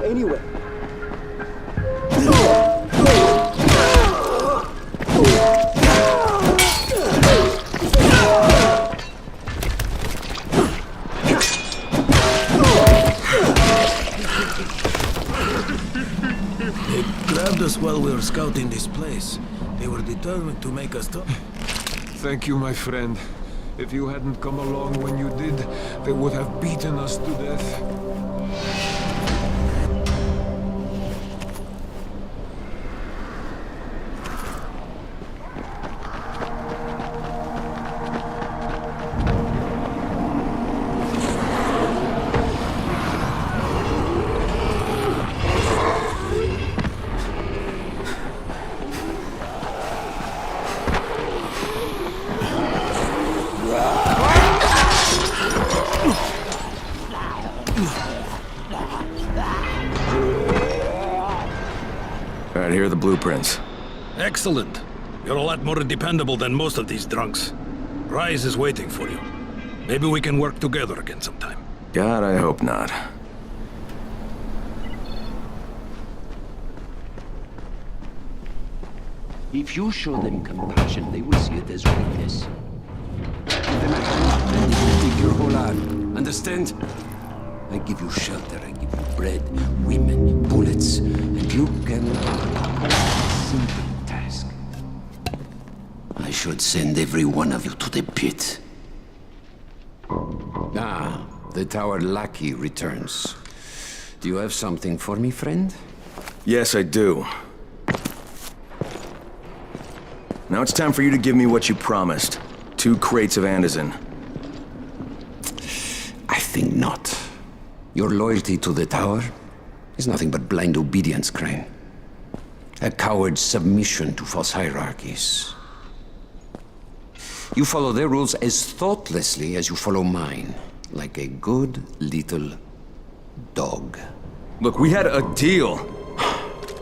Anyway. us while we were scouting this place. They were determined to make us talk. Thank you, my friend. If you hadn't come along when you did, they would have beaten us to death. All right, here are the blueprints. Excellent. You're a lot more dependable than most of these drunks. Rise is waiting for you. Maybe we can work together again sometime. God, I hope not. If you show them compassion, they will see it as weakness. Give them a hand, and they will take your whole arm. Understand? I give you shelter, I give you bread, women, bullets, and you can... simple task. I should send every one of you to the pit. Ah, the tower lackey returns. Do you have something for me, friend? Yes, I do. Now it's time for you to give me what you promised. 2 crates of Anderson. I think not. Your loyalty to the tower is nothing but blind obedience, Crane. A coward's submission to false hierarchies. You follow their rules as thoughtlessly as you follow mine, like a good little dog. Look, we had a deal.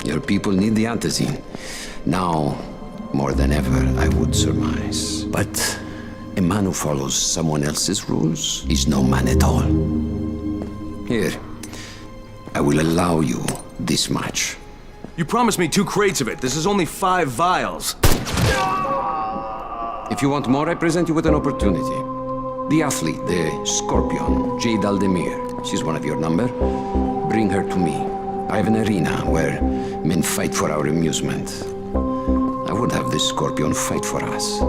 Your people need the antizin. Now, more than ever, I would surmise. But a man who follows someone else's rules is no man at all. Here, I will allow you this much. You promised me 2 crates of it. This is only 5 vials. If you want more, I present you with an opportunity. The athlete, the Scorpion, Jade Aldemir. She's one of your number. Bring her to me. I have an arena where men fight for our amusement. I would have the Scorpion fight for us.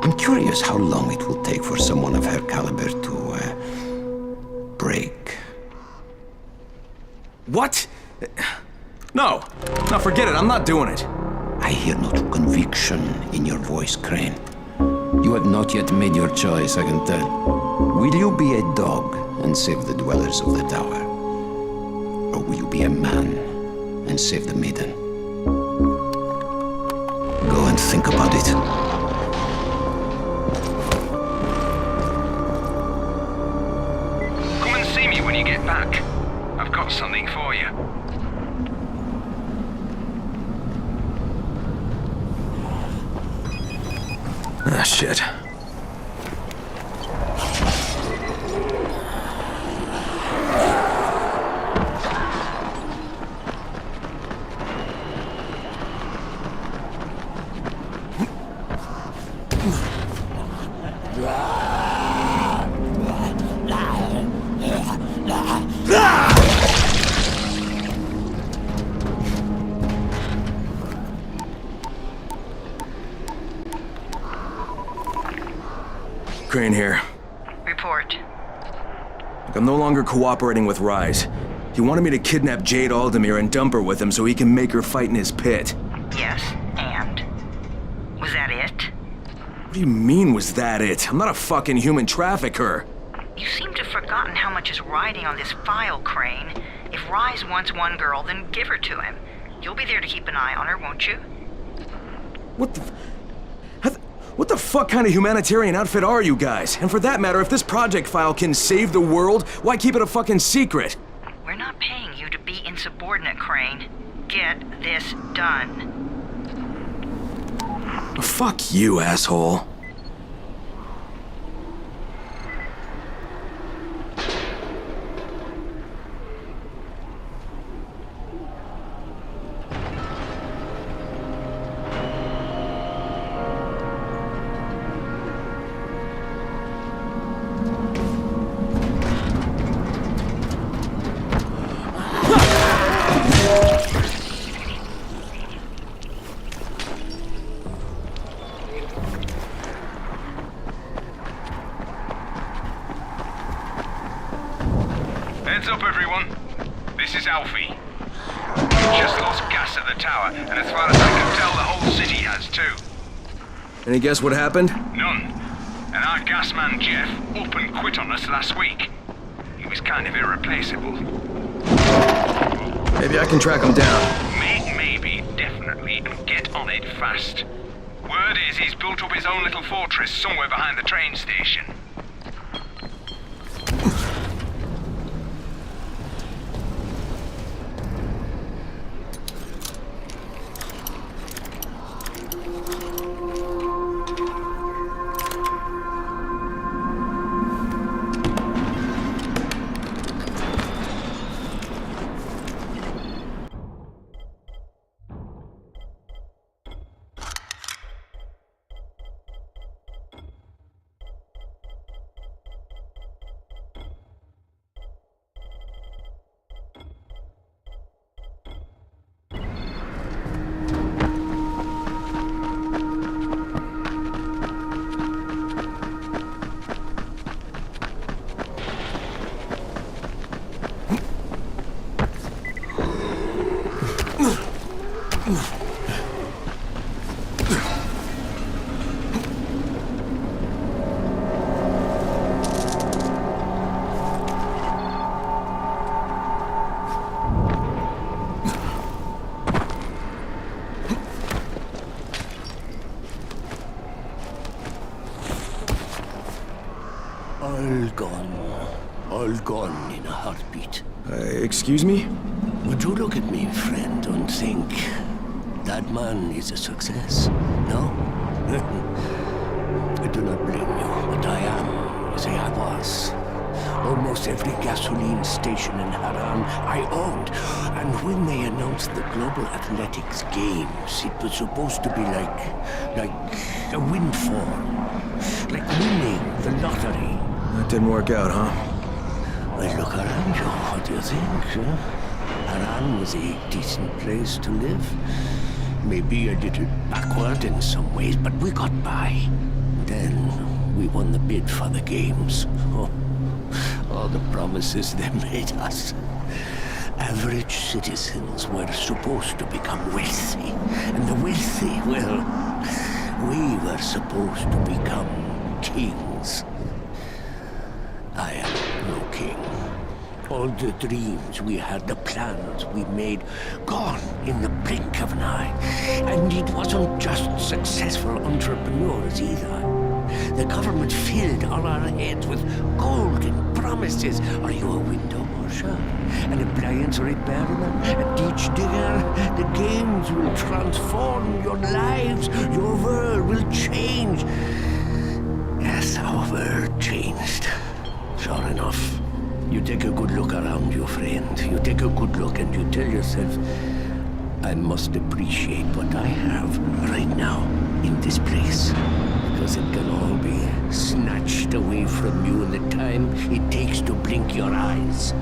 I'm curious how long it will take for someone of her caliber to, break. What? No. No, forget it. I'm not doing it. I hear no true conviction in your voice, Crane. You have not yet made your choice, I can tell. Will you be a dog and save the dwellers of the tower? Or will you be a man and save the maiden? Go and think about it. Come and see me when you get back. I've got something for you. Ah, shit. Crane here. Report. I'm no longer cooperating with Rise. He wanted me to kidnap Jade Aldemir and dump her with him so he can make her fight in his pit. Yes, and? Was that it? What do you mean, was that it? I'm not a fucking human trafficker. You seem to have forgotten how much is riding on this file, Crane. If Rise wants one girl, then give her to him. You'll be there to keep an eye on her, won't you? What the fuck kind of humanitarian outfit are you guys? And for that matter, if this project file can save the world, why keep it a fucking secret? We're not paying you to be insubordinate, Crane. Get this done. Fuck you, asshole. None. This is Alfie. We just lost gas at the tower, and as far as I can tell, the whole city has too. Any guess what happened? None. And our gas man, Jeff, up and quit on us last week. He was kind of irreplaceable. Maybe I can track him down. Maybe, definitely, and get on it fast. Word is he's built up his own little fortress somewhere behind the train station. All gone in a heartbeat. Excuse me? Would you look at me, friend, and think that man is a success? No? I do not blame you, but I am as I was. Almost every gasoline station in Haran I owned. And when they announced the Global Athletics Games, it was supposed to be like a windfall. Like winning the lottery. That didn't work out, huh? Well, look around you. What do you think? Haran was a decent place to live. Maybe a little backward in some ways, but we got by. Then we won the bid for the games. Oh, all the promises they made us. Average citizens were supposed to become wealthy. And the wealthy, well, we were supposed to become kings. I am no king. All the dreams we had, the plans we made, gone in the blink of an eye. And it wasn't just successful entrepreneurs either. The government filled all our heads with golden promises. Are you a window washer? An appliance repairman? A ditch digger? The games will transform your lives. Your world will change. Yes, our world changed. Sure enough. You take a good look around you, friend. You take a good look and you tell yourself, I must appreciate what I have right now in this place. Because it can all be snatched away from you in the time it takes to blink your eyes.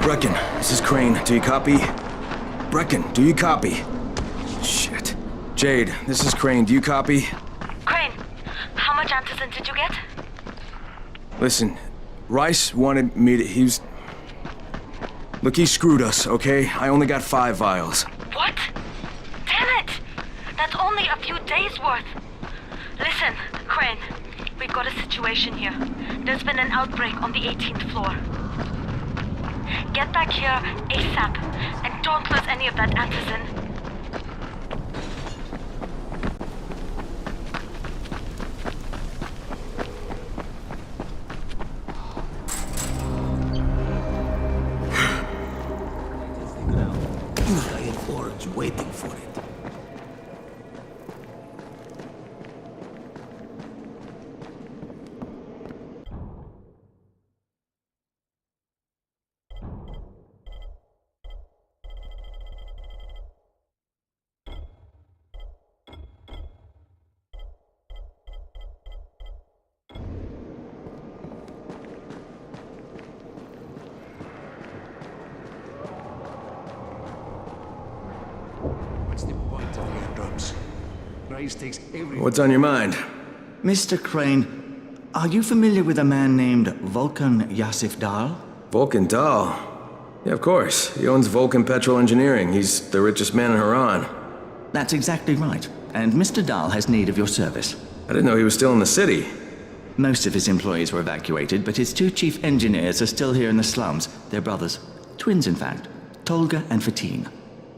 Brecken, this is Crane. Do you copy? Brecken, do you copy? Shit. Jade, this is Crane. Do you copy? Crane, how much antizin did you get? Listen, Rice wanted me to... Look, he screwed us, okay? I only got 5 vials. What? Damn it! That's only a few days' worth. Listen, Crane, we've got a situation here. There's been an outbreak on the 18th floor. Get back here ASAP, and don't lose any of that antizin. Giant forge waiting for it. What's on your mind? Mr. Crane, are you familiar with a man named Vulcan Yasif Dahl? Vulcan Dahl? Yeah, of course. He owns Vulcan Petrol Engineering. He's the richest man in Haran. That's exactly right. And Mr. Dahl has need of your service. I didn't know he was still in the city. Most of his employees were evacuated, but his 2 chief engineers are still here in the slums. They're brothers. Twins, in fact. Tolga and Fatin.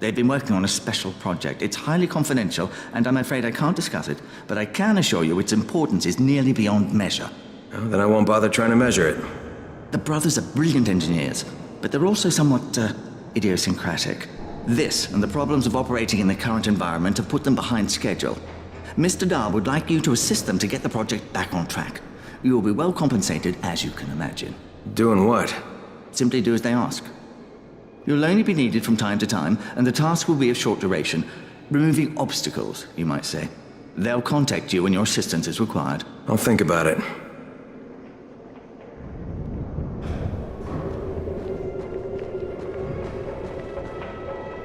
They've been working on a special project. It's highly confidential, and I'm afraid I can't discuss it, but I can assure you its importance is nearly beyond measure. Oh, then I won't bother trying to measure it. The brothers are brilliant engineers, but they're also somewhat, idiosyncratic. This and the problems of operating in the current environment have put them behind schedule. Mr. Dahl would like you to assist them to get the project back on track. You will be well compensated, as you can imagine. Doing what? Simply do as they ask. You'll only be needed from time to time, and the task will be of short duration. Removing obstacles, you might say. They'll contact you when your assistance is required. I'll think about it.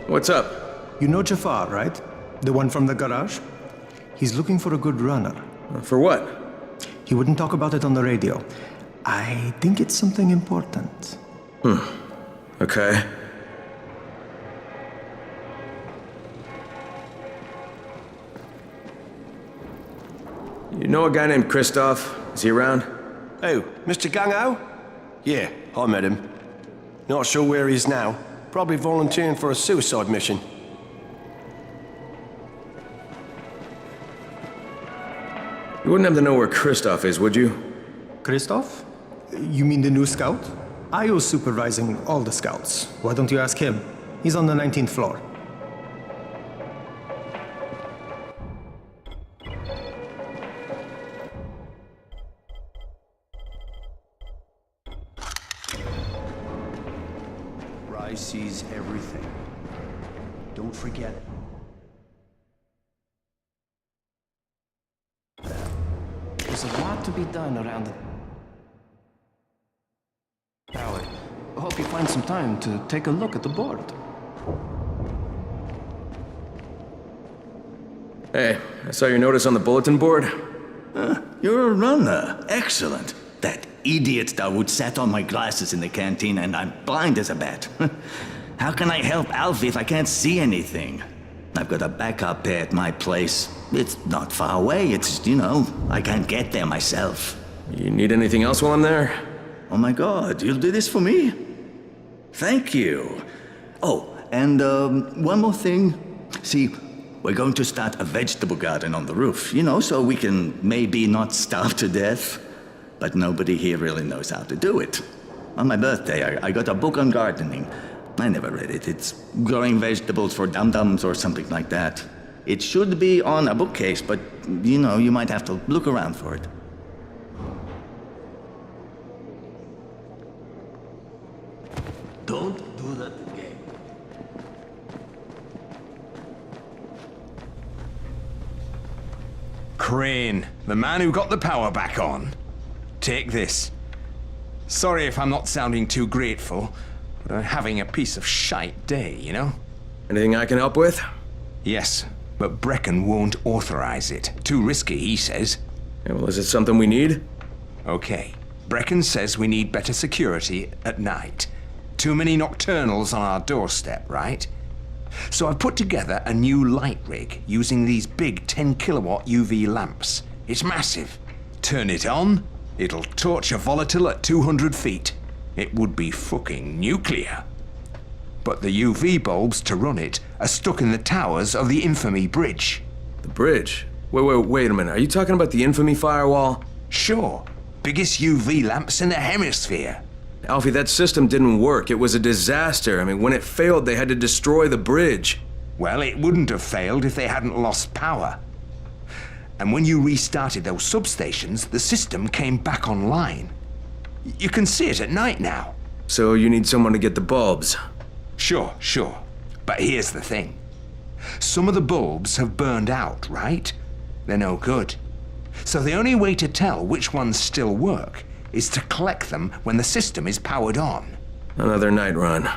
What's up? You know Jafar, right? The one from the garage? He's looking for a good runner. For what? He wouldn't talk about it on the radio. I think it's something important. Okay. You know a guy named Christoph? Is he around? Who? Mr. Gung-Ho? Yeah, I met him. Not sure where he is now. Probably volunteering for a suicide mission. You wouldn't have to know where Christoph is, would you? Christoph? You mean the new scout? Io's supervising all the scouts. Why don't you ask him? He's on the 19th floor. Rise sees everything. Don't forget it. There's a lot to be done around the tower. I hope you find some time to take a look at the board. Hey, I saw your notice on the bulletin board. You're a runner. Excellent. That idiot Dawood sat on my glasses in the canteen and I'm blind as a bat. How can I help Alfie if I can't see anything? I've got a backup pair at my place. It's not far away. It's, I can't get there myself. You need anything else while I'm there? Oh my God, you'll do this for me? Thank you. Oh, and one more thing. See, we're going to start a vegetable garden on the roof, so we can maybe not starve to death. But nobody here really knows how to do it. On my birthday, I got a book on gardening. I never read it. It's growing vegetables for dum-dums or something like that. It should be on a bookcase, but, you might have to look around for it. Don't do that again. Crane, the man who got the power back on. Take this. Sorry if I'm not sounding too grateful, but I'm having a piece of shite day, Anything I can help with? Yes, but Brecken won't authorize it. Too risky, he says. Yeah, well, is it something we need? Okay. Brecken says we need better security at night. Too many nocturnals on our doorstep, right? So I've put together a new light rig using these big 10-kilowatt UV lamps. It's massive. Turn it on, it'll torch a volatile at 200 feet. It would be fucking nuclear. But the UV bulbs to run it are stuck in the towers of the Infamy Bridge. The bridge? Wait a minute. Are you talking about the Infamy firewall? Sure. Biggest UV lamps in the hemisphere. Alfie, that system didn't work. It was a disaster. When it failed, they had to destroy the bridge. Well, it wouldn't have failed if they hadn't lost power. And when you restarted those substations, the system came back online. You can see it at night now. So you need someone to get the bulbs? Sure. But here's the thing. Some of the bulbs have burned out, right? They're no good. So the only way to tell which ones still work is to collect them when the system is powered on. Another night run.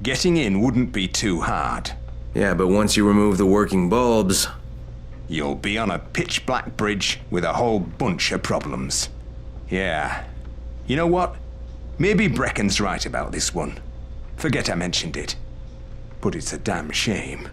Getting in wouldn't be too hard. Yeah, but once you remove the working bulbs... You'll be on a pitch-black bridge with a whole bunch of problems. Yeah. You know what? Maybe Brecken's right about this one. Forget I mentioned it. But it's a damn shame.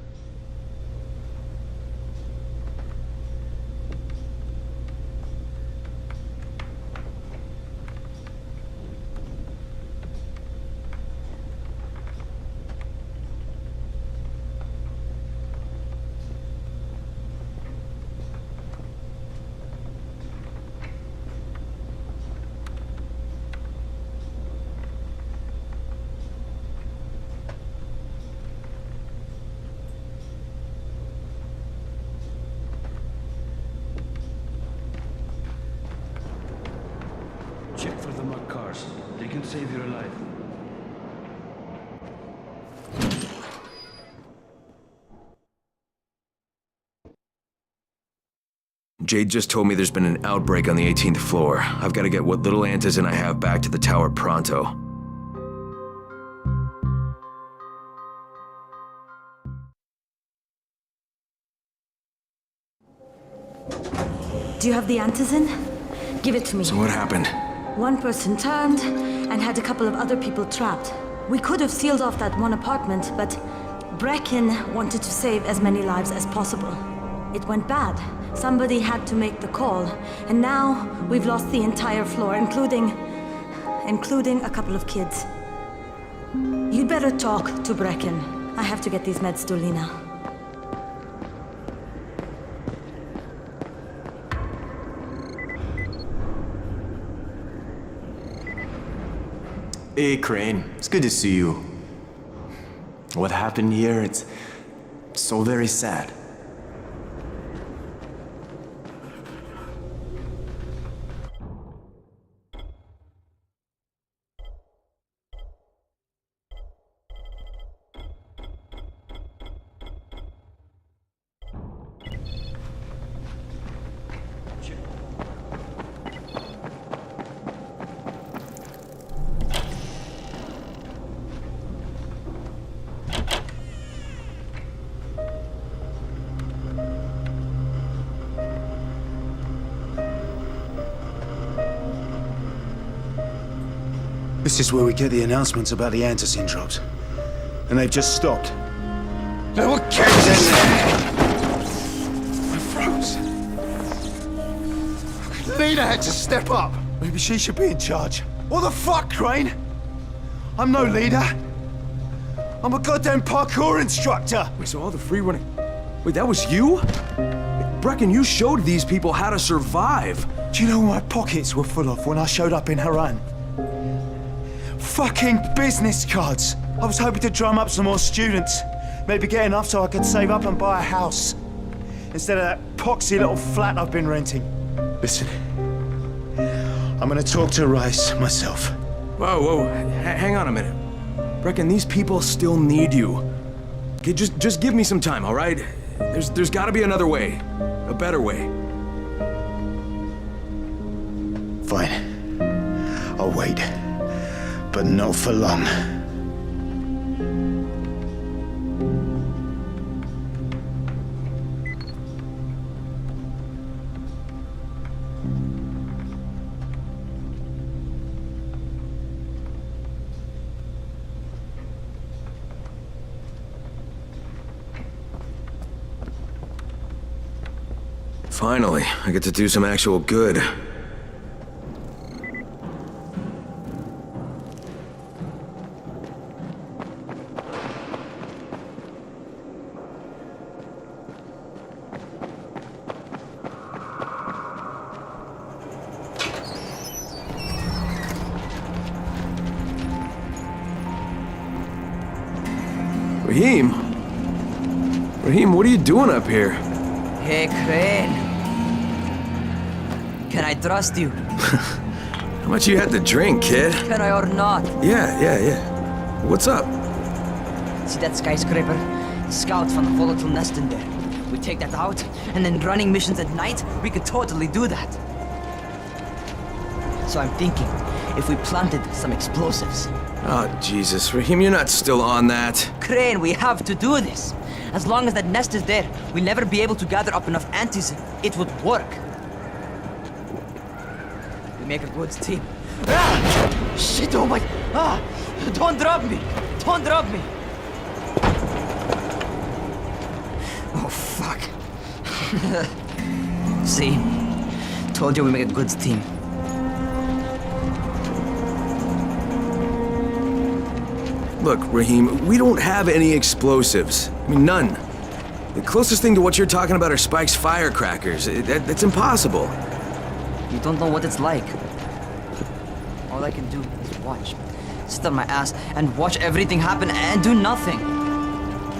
Check for the marked cars. They can save your life. Jade just told me there's been an outbreak on the 18th floor. I've got to get what little antizin I have back to the tower pronto. Do you have the antizin? Give it to me. So what happened? One person turned and had a couple of other people trapped. We could have sealed off that one apartment, but Brecken wanted to save as many lives as possible. It went bad. Somebody had to make the call, and now we've lost the entire floor, including a couple of kids. You'd better talk to Brecken. I have to get these meds to Lena. Hey, Crane. It's good to see you. What happened here, it's so very sad. This is where we get the announcements about the antizin drops. And they've just stopped. Little kids in there! I froze. Lena had to step up. Maybe she should be in charge. What the fuck, Crane? I'm no leader. I'm a goddamn parkour instructor. Wait, so all the free running... Wait, that was you? Brecken, you showed these people how to survive. Do you know what my pockets were full of when I showed up in Haran? Fucking business cards. I was hoping to drum up some more students. Maybe get enough so I could save up and buy a house. Instead of that poxy little flat I've been renting. Listen, I'm gonna talk to Rice myself. Whoa, hang on a minute. Brecken, these people still need you. Okay, just give me some time, all right? There's gotta be another way. A better way. Fine. I'll wait. But not for long. Finally, I get to do some actual good. Raheem, what are you doing up here? Hey, Crane. Can I trust you? How much you had to drink, kid? Can I or not? Yeah. What's up? See that skyscraper? Scouts found a volatile nest in there. We take that out, and then running missions at night, we could totally do that. So I'm thinking, if we planted some explosives. Oh, Jesus. Raheem, you're not still on that. Crane, we have to do this. As long as that nest is there, we'll never be able to gather up enough antizin. It would work. We make a good team. Ah! Shit, oh my... Ah! Don't drop me! Don't drop me! Oh, fuck. See? Told you we make a good team. Look, Raheem, we don't have any explosives. I mean, none. The closest thing to what you're talking about are Spike's firecrackers. That's impossible. You don't know what it's like. All I can do is watch. Sit on my ass and watch everything happen and do nothing.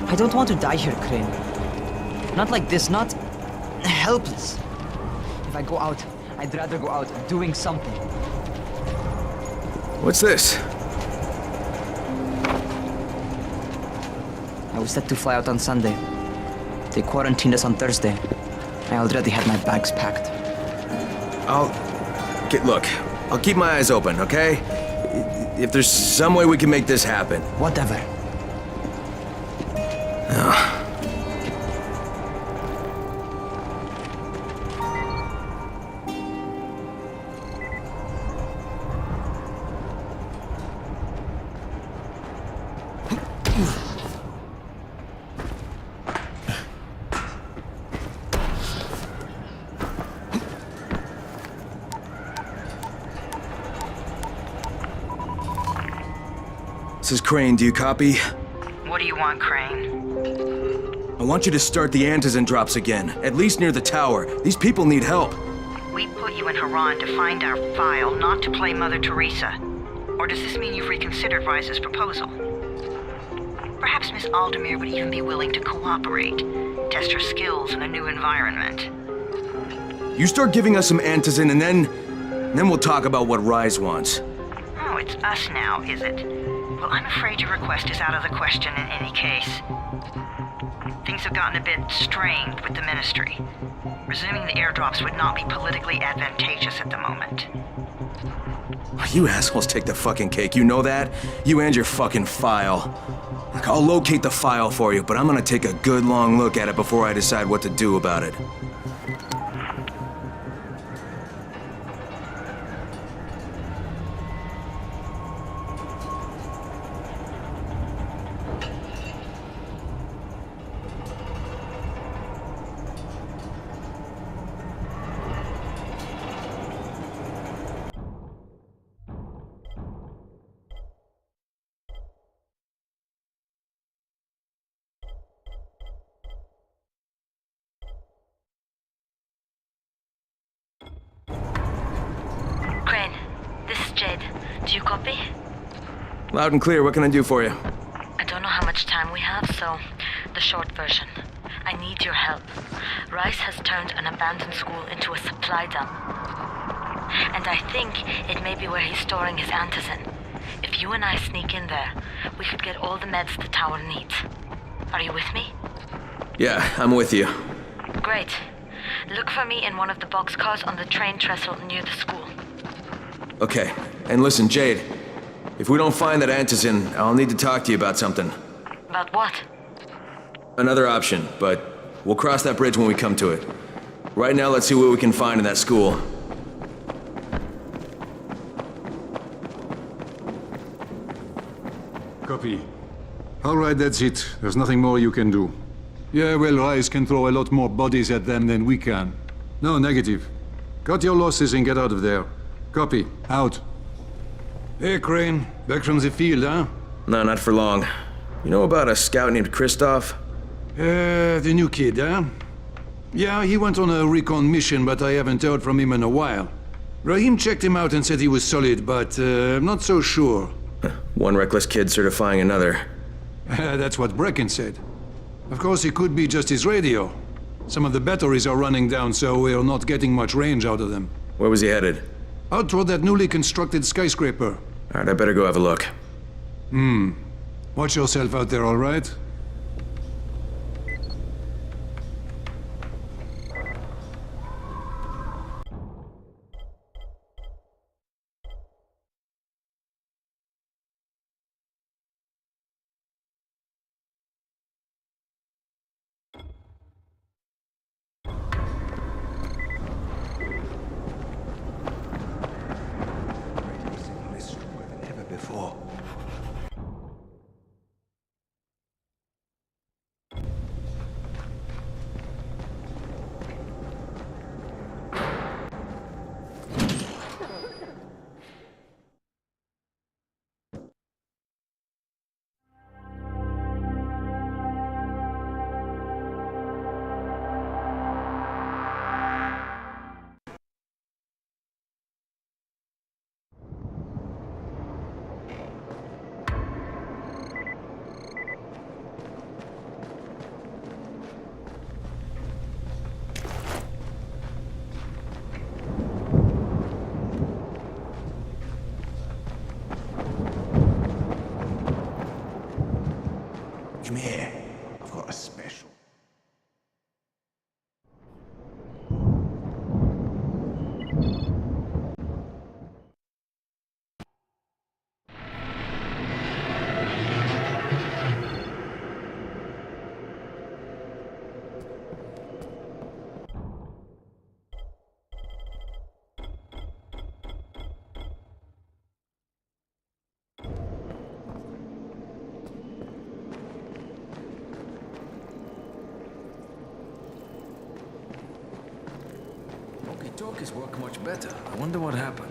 I don't want to die here, Crane. Not like this, not helpless. If I go out, I'd rather go out doing something. What's this? I was set to fly out on Sunday. They quarantined us on Thursday. I already had my bags packed. Look, I'll keep my eyes open, okay? If there's some way we can make this happen. Whatever. This is Crane, do you copy? What do you want, Crane? I want you to start the antizin drops again, at least near the tower. These people need help. We put you in Haran to find our file, not to play Mother Teresa. Or does this mean you've reconsidered Rice's proposal? Perhaps Miss Aldemir would even be willing to cooperate, test her skills in a new environment. You start giving us some antizin and then we'll talk about what Rise wants. Oh, it's us now, is it? Well, I'm afraid your request is out of the question in any case. Things have gotten a bit strained with the Ministry. Resuming the airdrops would not be politically advantageous at the moment. You assholes take the fucking cake, you know that? You and your fucking file. Look, I'll locate the file for you, but I'm gonna take a good long look at it before I decide what to do about it. Crane, this is Jade. Do you copy? Loud and clear, what can I do for you? I don't know how much time we have, so the short version. I need your help. Rice has turned an abandoned school into a supply dump. And I think it may be where he's storing his antizin. If you and I sneak in there, we could get all the meds the tower needs. Are you with me? Yeah, I'm with you. Great. Look for me in one of the boxcars on the train trestle near the school. Okay, and listen, Jade. If we don't find that antizin, I'll need to talk to you about something. About what? Another option, but we'll cross that bridge when we come to it. Right now, let's see what we can find in that school. Copy. All right, that's it. There's nothing more you can do. Yeah, well, Rice can throw a lot more bodies at them than we can. No, negative. Cut your losses and get out of there. Copy. Out. Hey, Crane. Back from the field, huh? No, not for long. You know about a scout named Kristoff? The new kid, huh? Yeah, he went on a recon mission, but I haven't heard from him in a while. Rahim checked him out and said he was solid, but I'm not so sure. One reckless kid certifying another. That's what Brecken said. Of course, it could be just his radio. Some of the batteries are running down, so we're not getting much range out of them. Where was he headed? Out toward that newly constructed skyscraper. Alright, I better go have a look. Watch yourself out there, all right? Before. Come here. I've got a special. Walkie-talkies work much better. I wonder what happened.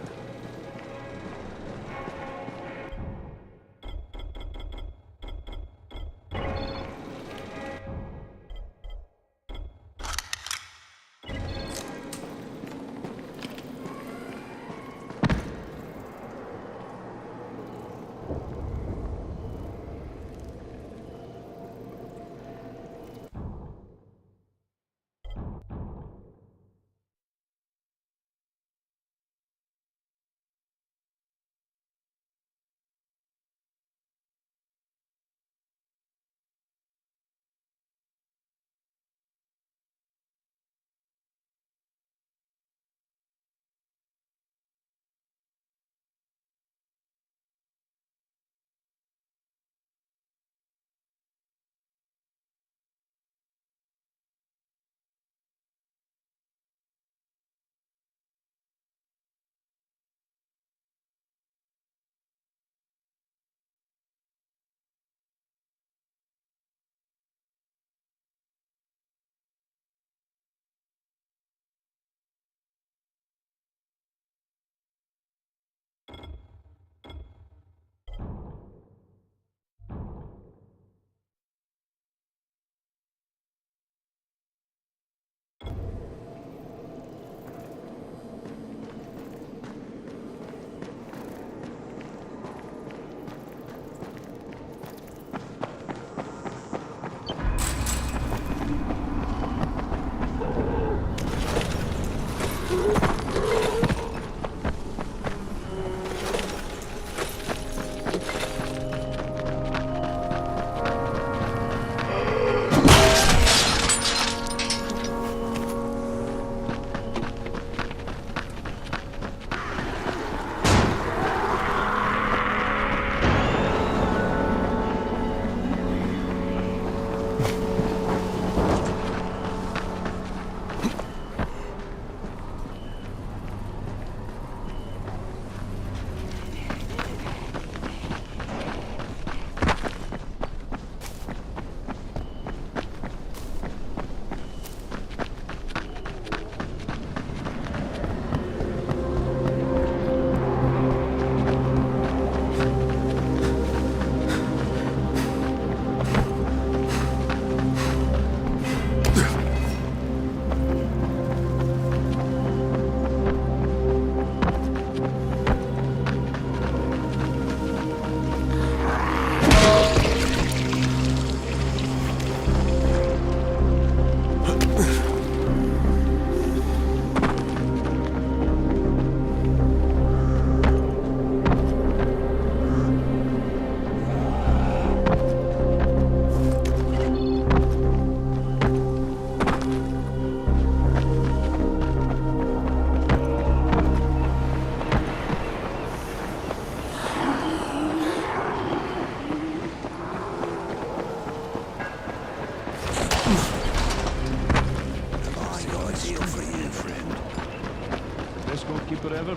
forever.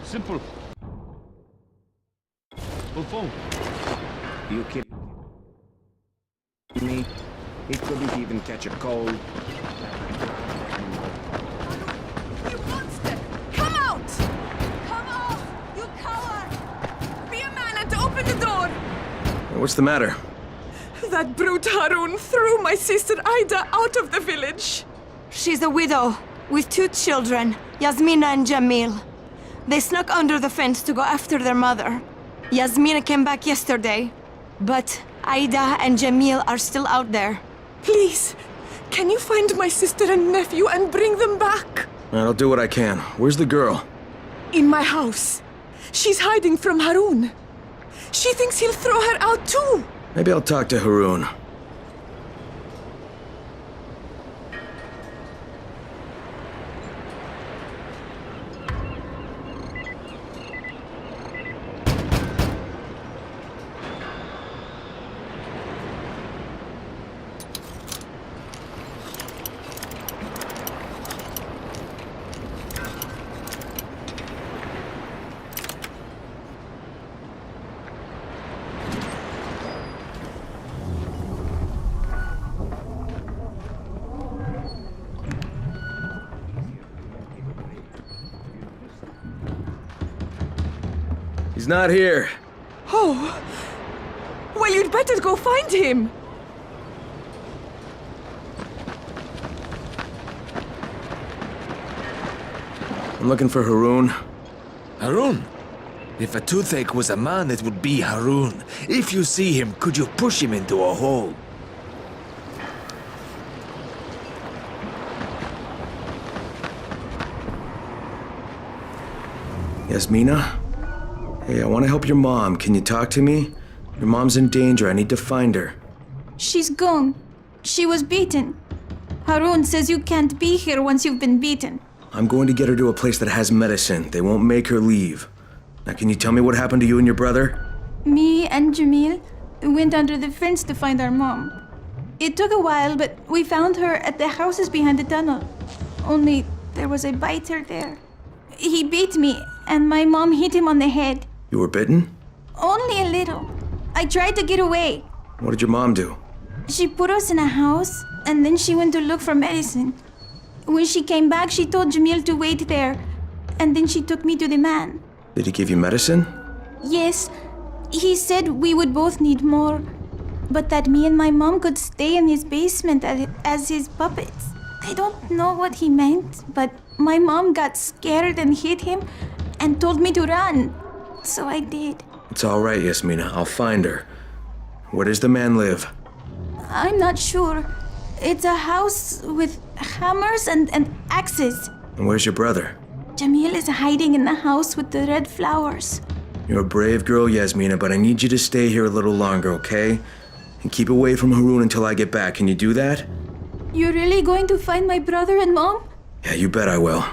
Simple. Au fond. You kidding me? He couldn't even catch a cold. You monster! Come out! Come off! You coward! Be a man and open the door! What's the matter? That brute Harun threw my sister Ida out of the village. She's a widow with 2 children, Yasmina and Jamil. They snuck under the fence to go after their mother. Yasmina came back yesterday, but Ida and Jamil are still out there. Please, can you find my sister and nephew and bring them back? I'll do what I can. Where's the girl? In my house. She's hiding from Harun. She thinks he'll throw her out too. Maybe I'll talk to Harun. He's not here. Oh. Well, you'd better go find him. I'm looking for Harun. Harun? If a toothache was a man, it would be Harun. If you see him, could you push him into a hole? Yasmina? Hey, I want to help your mom. Can you talk to me? Your mom's in danger. I need to find her. She's gone. She was beaten. Harun says you can't be here once you've been beaten. I'm going to get her to a place that has medicine. They won't make her leave. Now, can you tell me what happened to you and your brother? Me and Jamil went under the fence to find our mom. It took a while, but we found her at the houses behind the tunnel. Only there was a biter there. He beat me, and my mom hit him on the head. You were bitten? Only a little. I tried to get away. What did your mom do? She put us in a house, and then she went to look for medicine. When she came back, she told Jamil to wait there, and then she took me to the man. Did he give you medicine? Yes, he said we would both need more, but that me and my mom could stay in his basement as his puppets. I don't know what he meant, but my mom got scared and hit him and told me to run. So I did. It's all right, Yasmina. I'll find her. Where does the man live? I'm not sure. It's a house with hammers and axes. And where's your brother? Jamil is hiding in the house with the red flowers. You're a brave girl, Yasmina, but I need you to stay here a little longer, okay? And keep away from Harun until I get back. Can you do that? You're really going to find my brother and mom? Yeah, you bet I will.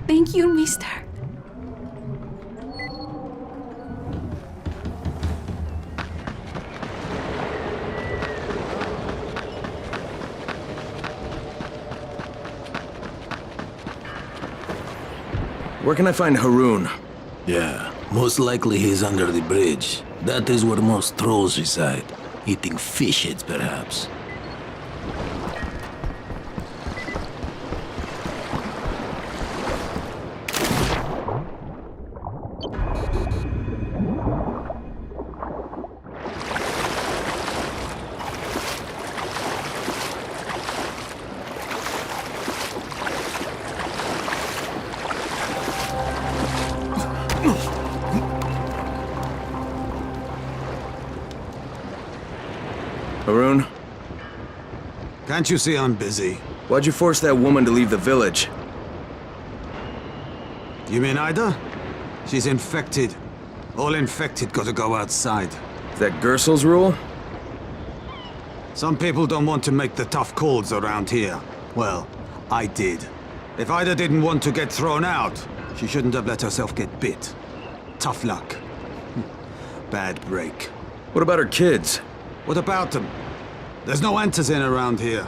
Thank you, mister. Where can I find Harun? Yeah, most likely he's under the bridge. That is where most trolls reside. Eating fish heads, perhaps. Harun? Can't you see I'm busy? Why'd you force that woman to leave the village? You mean Ida? She's infected. All infected gotta go outside. Is that Gersel's rule? Some people don't want to make the tough calls around here. Well, I did. If Ida didn't want to get thrown out, she shouldn't have let herself get bit. Tough luck. Bad break. What about her kids? What about them? There's no Antizin around here.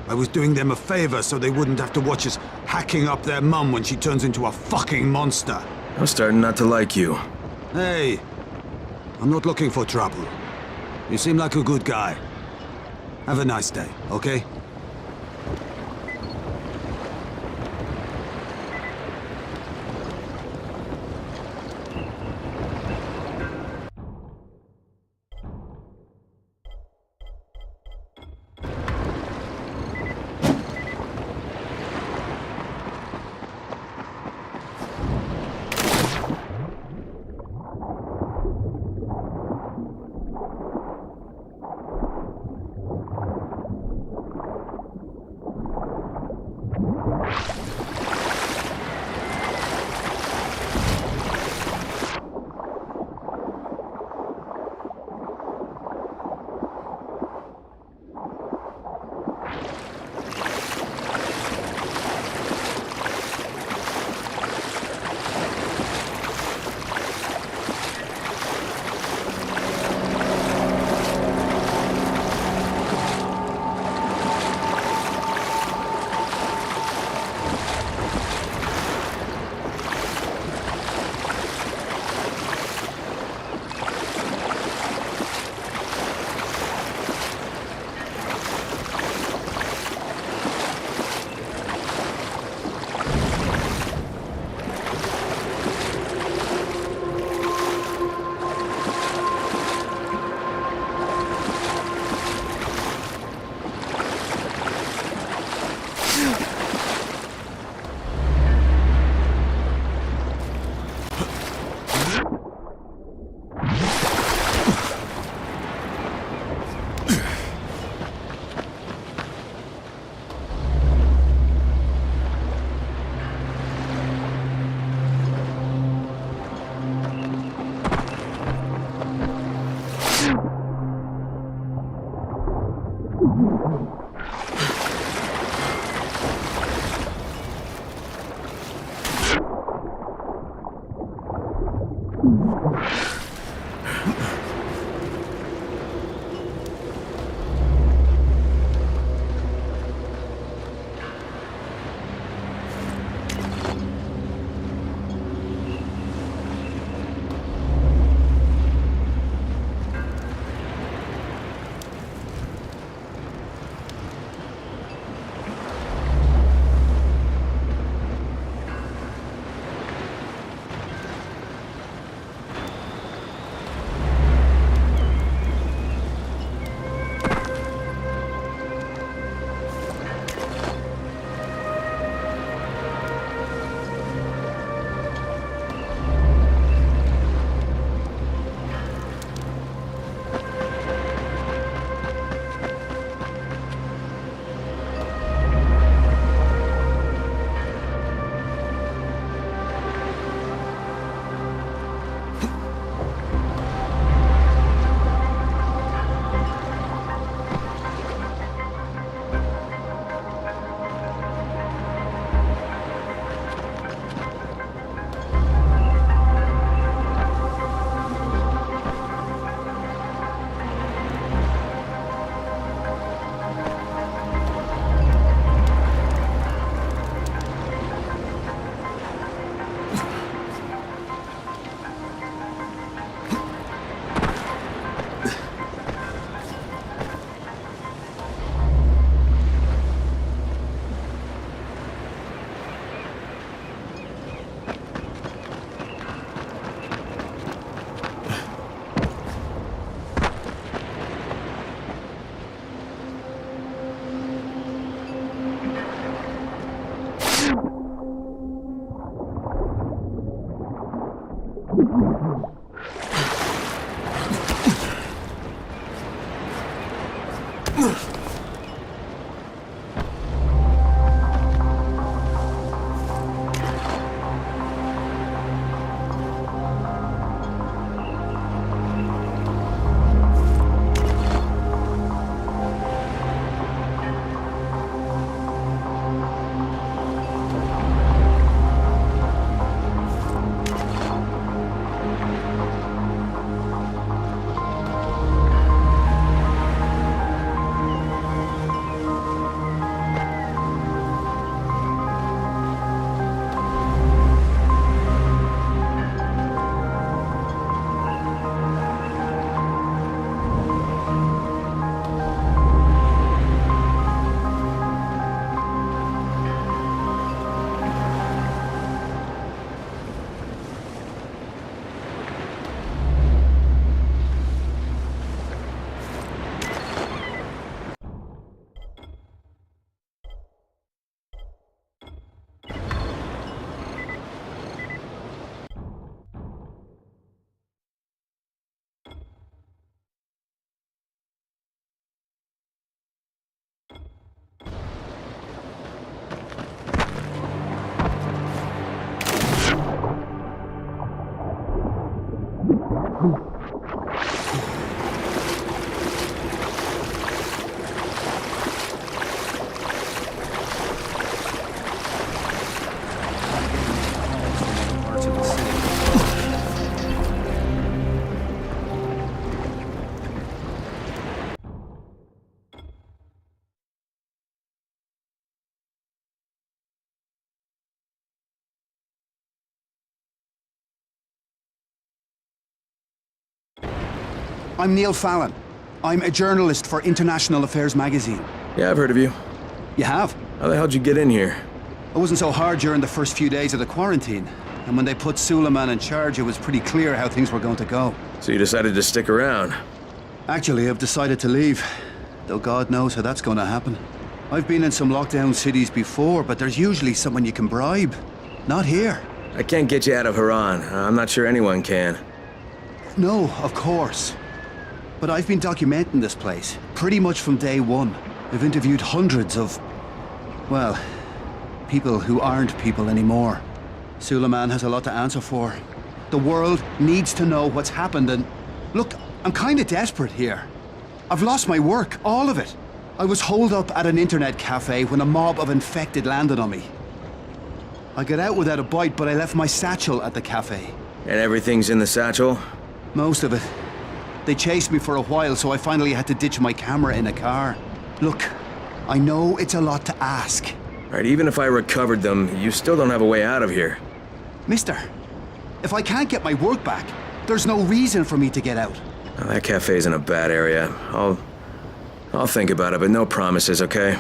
I was doing them a favor so they wouldn't have to watch us hacking up their mum when she turns into a fucking monster. I'm starting not to like you. Hey, I'm not looking for trouble. You seem like a good guy. Have a nice day, okay? I'm Neil Fallon. I'm a journalist for International Affairs magazine. Yeah, I've heard of you. You have? How the hell'd you get in here? It wasn't so hard during the first few days of the quarantine. And when they put Suleiman in charge, it was pretty clear how things were going to go. So you decided to stick around? Actually, I've decided to leave. Though God knows how that's going to happen. I've been in some lockdown cities before, but there's usually someone you can bribe. Not here. I can't get you out of Haran. I'm not sure anyone can. No, of course. But I've been documenting this place, pretty much from day one. I've interviewed hundreds of... well, people who aren't people anymore. Suleiman has a lot to answer for. The world needs to know what's happened and... Look, I'm kinda desperate here. I've lost my work, all of it. I was holed up at an internet cafe when a mob of infected landed on me. I got out without a bite, but I left my satchel at the cafe. And everything's in the satchel? Most of it. They chased me for a while, so I finally had to ditch my camera in a car. Look, I know it's a lot to ask. Right, even if I recovered them, you still don't have a way out of here. Mister, if I can't get my work back, there's no reason for me to get out. Well, that cafe's in a bad area. I'll think about it, but no promises, okay?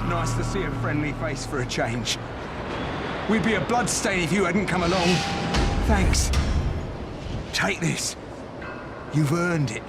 Nice to see a friendly face for a change. We'd be a bloodstain if you hadn't come along. Thanks. Take this. You've earned it.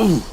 Ooh.